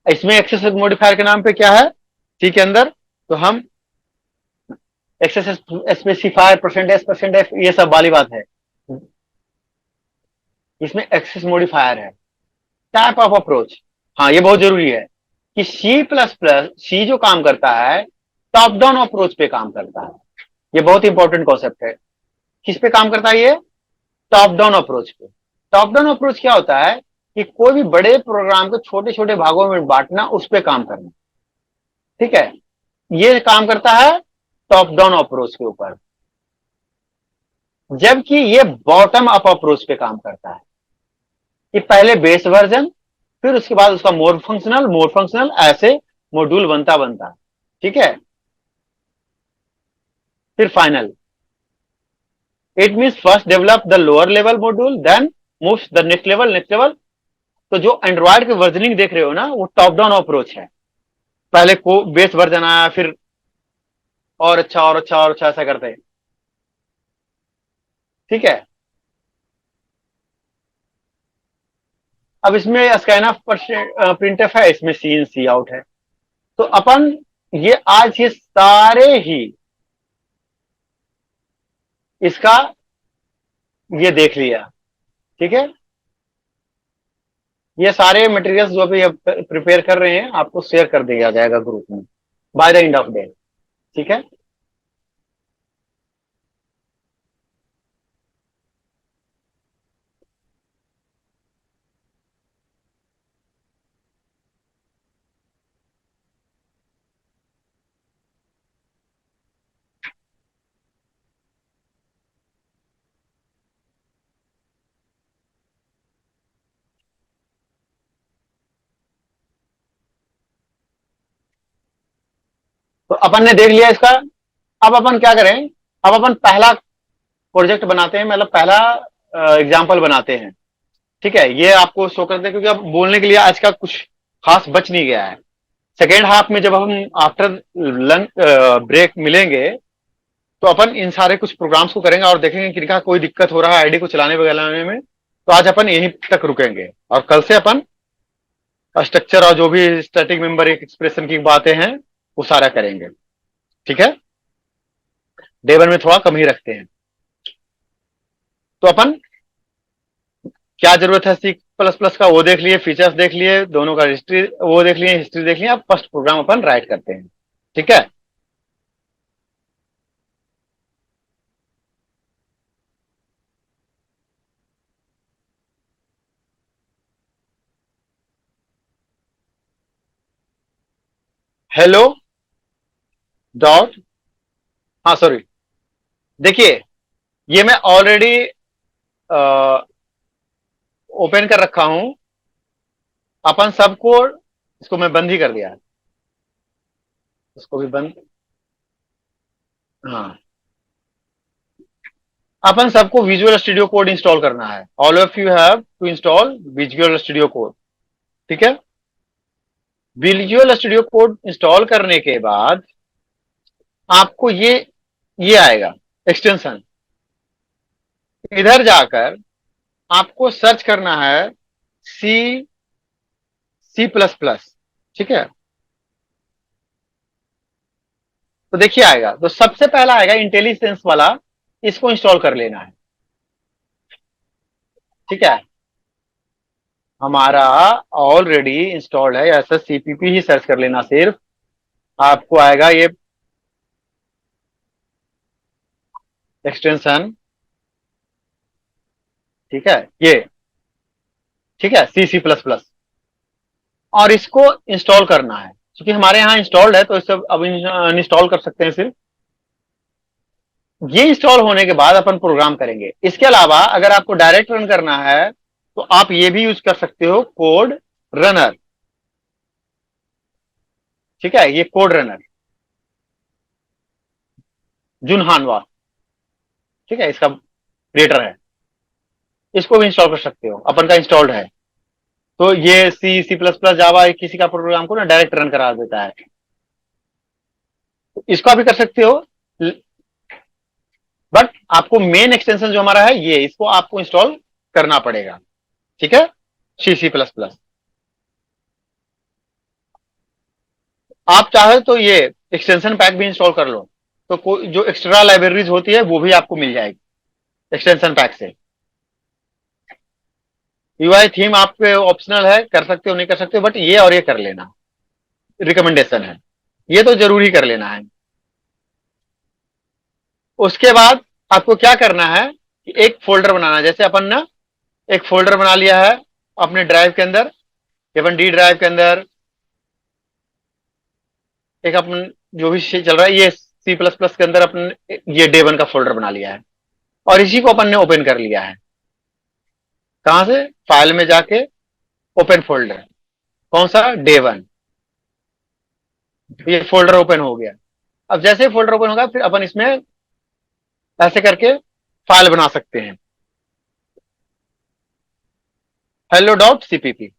इसमें एक्सेस मॉडिफायर के नाम पे क्या है सी के अंदर, तो हम एक्सेस स्पेसिफायर परसेंट एफ ये सब वाली बात है। इसमें एक्सेस मॉडिफायर है। टाइप ऑफ अप्रोच, हाँ ये बहुत जरूरी है कि सी प्लस प्लस सी जो काम करता है टॉप डाउन अप्रोच पे काम करता है। ये बहुत इंपॉर्टेंट कॉन्सेप्ट है। किस पे काम करता है ये? टॉप डाउन अप्रोच पे। टॉप डाउन अप्रोच क्या होता है कि कोई भी बड़े प्रोग्राम को छोटे छोटे भागों में बांटना, उस पे काम करना। ठीक है, ये काम करता है टॉप डाउन अप्रोच के ऊपर, जबकि ये बॉटम अप अप्रोच पे काम करता है कि पहले बेस वर्जन, फिर उसके बाद उसका मोर फंक्शनल ऐसे मॉड्यूल बनता बनता। ठीक है, फिर final. It means first develop the lower level module then moves the next level next level. तो जो एंड्रॉयड की वर्जनिंग देख रहे हो ना, वो टॉप डाउन अप्रोच है। पहले को बेस वर्जन आया, फिर और अच्छा और अच्छा और अच्छा ऐसा करते हैं। ठीक है, अब इसमें स्कैन ऑफ प्रिंटफ है, इसमें सी इन सी आउट है। तो अपन ये आज ये सारे ही इसका ये देख लिया। ठीक है, ये सारे मटेरियल्स जो अभी प्रिपेयर कर रहे हैं आपको शेयर कर दिया जाएगा ग्रुप में by the end of day. ठीक है, तो अपन ने देख लिया इसका। अब अपन क्या करें, अब अपन पहला प्रोजेक्ट बनाते हैं, मतलब पहला एग्जाम्पल बनाते हैं। ठीक है, ये आपको शो करते हैं क्योंकि अब बोलने के लिए आज का कुछ खास बच नहीं गया है। सेकेंड हाफ में जब हम आफ्टर लंच ब्रेक मिलेंगे, तो अपन इन सारे कुछ प्रोग्राम्स को करेंगे और देखेंगे किनका कोई दिक्कत हो रहा है आईडी को चलाने वगैरह में। तो आज अपन यहीं तक रुकेंगे और कल से अपन स्ट्रक्चर और जो भी स्टैटिक मेंबर एक एक्सप्रेशन की बातें हैं वो सारा करेंगे। ठीक है, डे वन में थोड़ा कम ही रखते हैं। तो अपन क्या जरूरत है सी प्लस प्लस का वो देख लिए, फीचर्स देख लिए, दोनों का हिस्ट्री वो देख लिए, हिस्ट्री देख लिए। अब फर्स्ट प्रोग्राम अपन राइट करते हैं। ठीक है, हेलो डॉट, हाँ सॉरी, देखिए ये मैं ऑलरेडी ओपन कर रखा हूं। अपन सबको इसको मैं बंद ही कर दिया है, इसको भी बंद। हाँ, अपन सबको विजुअल स्टूडियो कोड इंस्टॉल करना है। All of you have to install visual studio code. ठीक है, विजुअल स्टूडियो कोड इंस्टॉल करने के बाद आपको ये आएगा एक्सटेंशन। इधर जाकर आपको सर्च करना है सी सी प्लस प्लस। ठीक है, तो देखिए आएगा, तो सबसे पहला आएगा इंटेलिजेंस वाला, इसको इंस्टॉल कर लेना है। ठीक है, हमारा ऑलरेडी इंस्टॉल्ड है, ऐसा सीपीपी ही सर्च कर लेना सिर्फ, आपको आएगा ये एक्सटेंशन, ठीक है, ये, ठीक है, सी सी प्लस प्लस, और इसको इंस्टॉल करना है। क्योंकि हमारे यहाँ इंस्टॉल्ड है तो इसे अब इंस्टॉल कर सकते हैं सिर्फ। ये इंस्टॉल होने के बाद अपन प्रोग्राम करेंगे। इसके अलावा अगर आपको डायरेक्ट रन करना है तो आप ये भी यूज कर सकते हो, कोड रनर, ठीक है, ये कोड रनर जुनहानवा, ठीक है, इसका क्रिएटर है, इसको भी इंस्टॉल कर सकते हो, अपन का इंस्टॉल्ड है। तो ये सी सी प्लस प्लस जावा किसी का प्रोग्राम को ना डायरेक्ट रन करा देता है, तो इसको भी कर सकते हो। बट आपको मेन एक्सटेंशन जो हमारा है ये, इसको आपको इंस्टॉल करना पड़ेगा, ठीक है, सी सी प्लस प्लस। आप चाहे तो ये एक्सटेंशन पैक भी इंस्टॉल कर लो, तो कोई जो एक्स्ट्रा लाइब्रेरीज होती है वो भी आपको मिल जाएगी एक्सटेंशन पैक से। यूआई थीम आपके ऑप्शनल है, कर सकते हो नहीं कर सकते हो, बट ये और ये कर लेना, रिकमेंडेशन है, ये तो जरूरी कर लेना है। उसके बाद आपको क्या करना है कि एक फोल्डर बनाना है। जैसे अपन ना एक फोल्डर बना लिया है अपने ड्राइव के अंदर, अपन डी ड्राइव के अंदर एक अपन जो भी चल रहा है ये सी प्लस प्लस के अंदर अपन ये डे वन का फोल्डर बना लिया है, और इसी को अपन ने ओपन कर लिया है। कहां से? फाइल में जाके ओपन फोल्डर, कौन सा? Day one. ये फोल्डर ओपन हो गया। अब जैसे फोल्डर ओपन होगा फिर अपन इसमें ऐसे करके फाइल बना सकते हैं, hello dot CPP.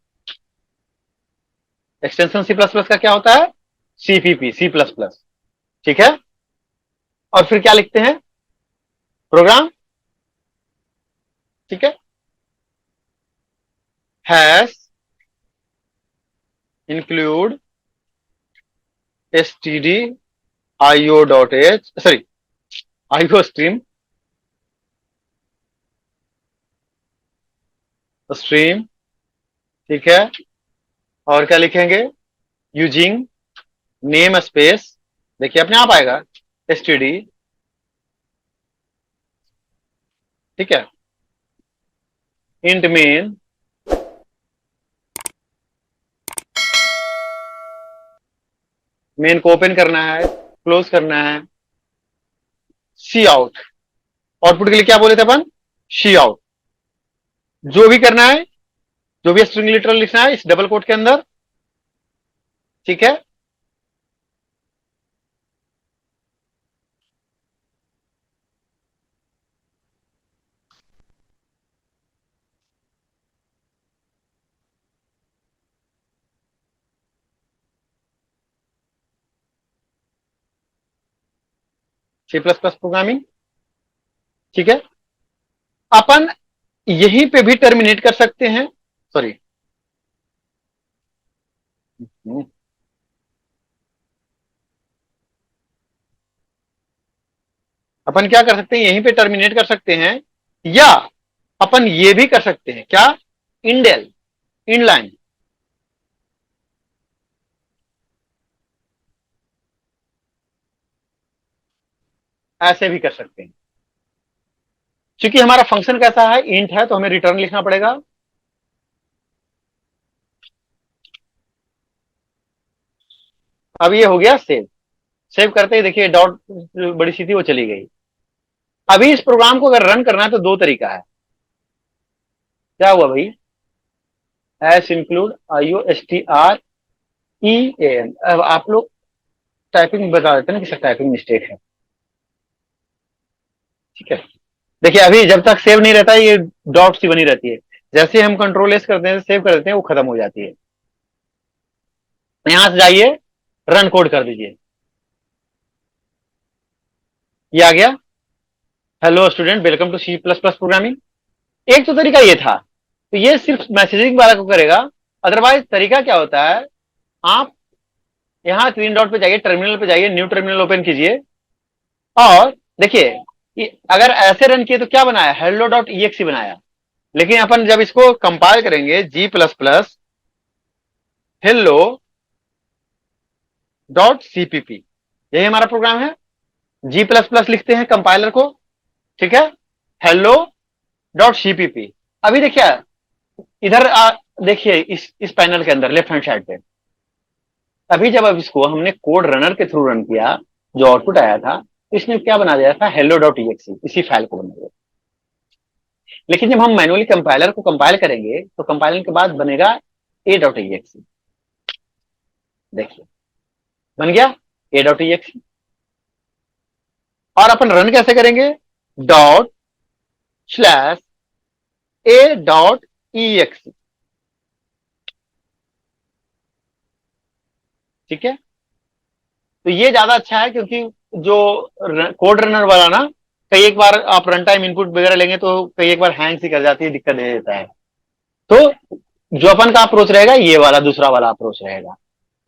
Extension C plus plus का क्या होता है? सीपीपी, सी प्लस प्लस, ठीक है। और फिर क्या लिखते हैं? प्रोग्राम, ठीक है, hash include std io.h, sorry, io stream, stream, ठीक है। और क्या लिखेंगे? यूजिंग नेम स्पेस, देखिए अपने आप आएगा, std, ठीक है, इंट मेन, मेन को ओपन करना है, क्लोज करना है, सी आउट, आउटपुट के लिए क्या बोले थे अपन? सी आउट। जो भी करना है, जो भी स्ट्रिंग लिटरल लिखना है इस डबल कोट के अंदर, ठीक है। सी प्लस प्लस प्रोग्रामिंग, ठीक है। अपन यहीं पे भी टर्मिनेट कर सकते हैं, सॉरी, अपन क्या कर सकते हैं, यहीं पे टर्मिनेट कर सकते हैं, या अपन ये भी कर सकते हैं, क्या? इंडेल, इनलाइन, ऐसे भी कर सकते हैं। क्योंकि हमारा फंक्शन कैसा है? इंट है, तो हमें रिटर्न लिखना पड़ेगा। अब ये हो गया सेव। सेव करते ही देखिए डॉट बड़ी सी थी वो चली गई। अभी इस प्रोग्राम को अगर रन करना है तो दो तरीका है। क्या हुआ भाई? Hash include IOSTREAN। अब आप लोग टाइपिंग बता देते हैं ना कि टाइपिंग मिस्टेक है, ठीक है। देखिए अभी जब तक सेव नहीं रहता है ये डॉट सी बनी रहती है, जैसे हम कंट्रोल एस करते हैं, सेव कर देते हैं, वो खत्म हो जाती है। यहां से जाइए, रन कोड कर दीजिए, ये आ गया, hello student welcome to C plus plus programming. एक तो तरीका ये था, तो ये सिर्फ मैसेजिंग वाला को करेगा। अदरवाइज तरीका क्या होता है, आप यहां तीन डॉट पे जाइए, टर्मिनल पे जाइए, न्यू टर्मिनल ओपन कीजिए, और देखिए अगर ऐसे रन किए तो क्या बनाया? hello.exe बनाया, लेकिन अपन जब इसको कंपाइल करेंगे G plus plus hello dot CPP, यही हमारा प्रोग्राम है। जी प्लस प्लस लिखते हैं कंपाइलर को, ठीक है, हेलो डॉट सीपीपी। अभी देखिए इधर देखिए इस पैनल के अंदर लेफ्ट हैंड साइड पे, अभी जब अब इसको हमने कोड रनर के थ्रू रन किया, जो आउटपुट आया था, तो इसने क्या बना दिया था, हेलो डॉट ईएक्सी, इसी फाइल को बना दिया। लेकिन जब हम मैनुअली कंपाइलर को कंपाइल करेंगे तो कंपाइलिंग के बाद बनेगा ए डॉट ईएक्सी। देखिए बन गया ए डॉट ईएक्सी। और अपन रन कैसे करेंगे, dot slash A dot EXE, ठीक है। तो ये ज्यादा अच्छा है, क्योंकि जो कोड रनर वाला ना, कई एक बार आप रन टाइम इनपुट वगैरह लेंगे तो कई एक बार हैंग सी कर जाती है, दिक्कत दे देता है। तो जो अपन का अप्रोच रहेगा ये वाला दूसरा वाला अप्रोच रहेगा।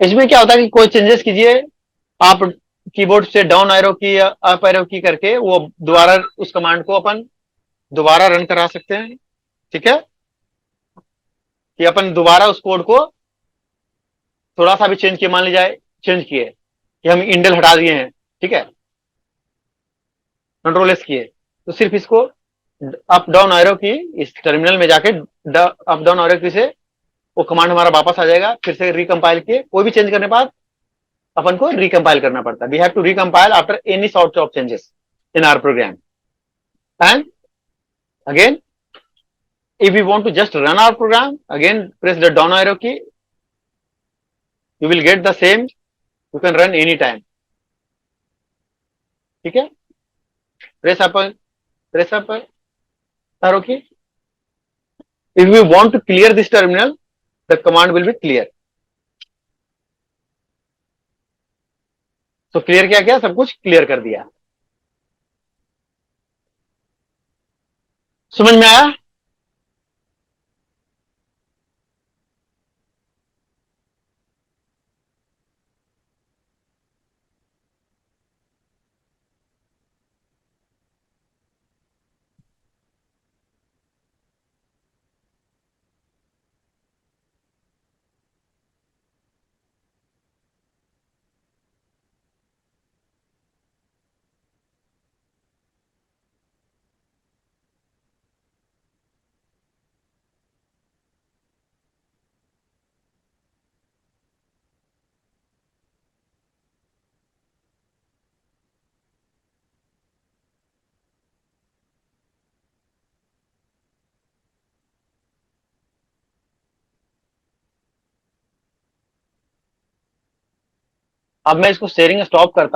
इसमें क्या होता है कि कोई चेंजेस कीजिए आप कीबोर्ड से डाउन एरो की या अप एरो की करके वो दोबारा उस कमांड को अपन दोबारा रन करा सकते हैं, ठीक है। कि अपन दोबारा उस कोड को थोड़ा सा भी चेंज किए, मान लीजिए चेंज किए कि हम इंडेल हटा दिए हैं, ठीक है, कंट्रोल एस किए, तो सिर्फ इसको अप डाउन एरो की इस टर्मिनल में जाके अप डाउन एरो की से वो कमांड हमारा वापस आ जाएगा। फिर से रिकंपाइल किए, कोई भी चेंज करने बाद अपन को रिकंपाइल करना पड़ता है। We have to recompile after any sort of changes in our program. And again if we want to just run our program, again press the down arrow key, you will get the same, you can run anytime, ठीक है। press up arrow key, if we want to clear this terminal the command will be clear। तो क्लियर क्या किया, सब कुछ क्लियर कर दिया। समझ में आया। अब मैं इसको शेयरिंग स्टॉप करता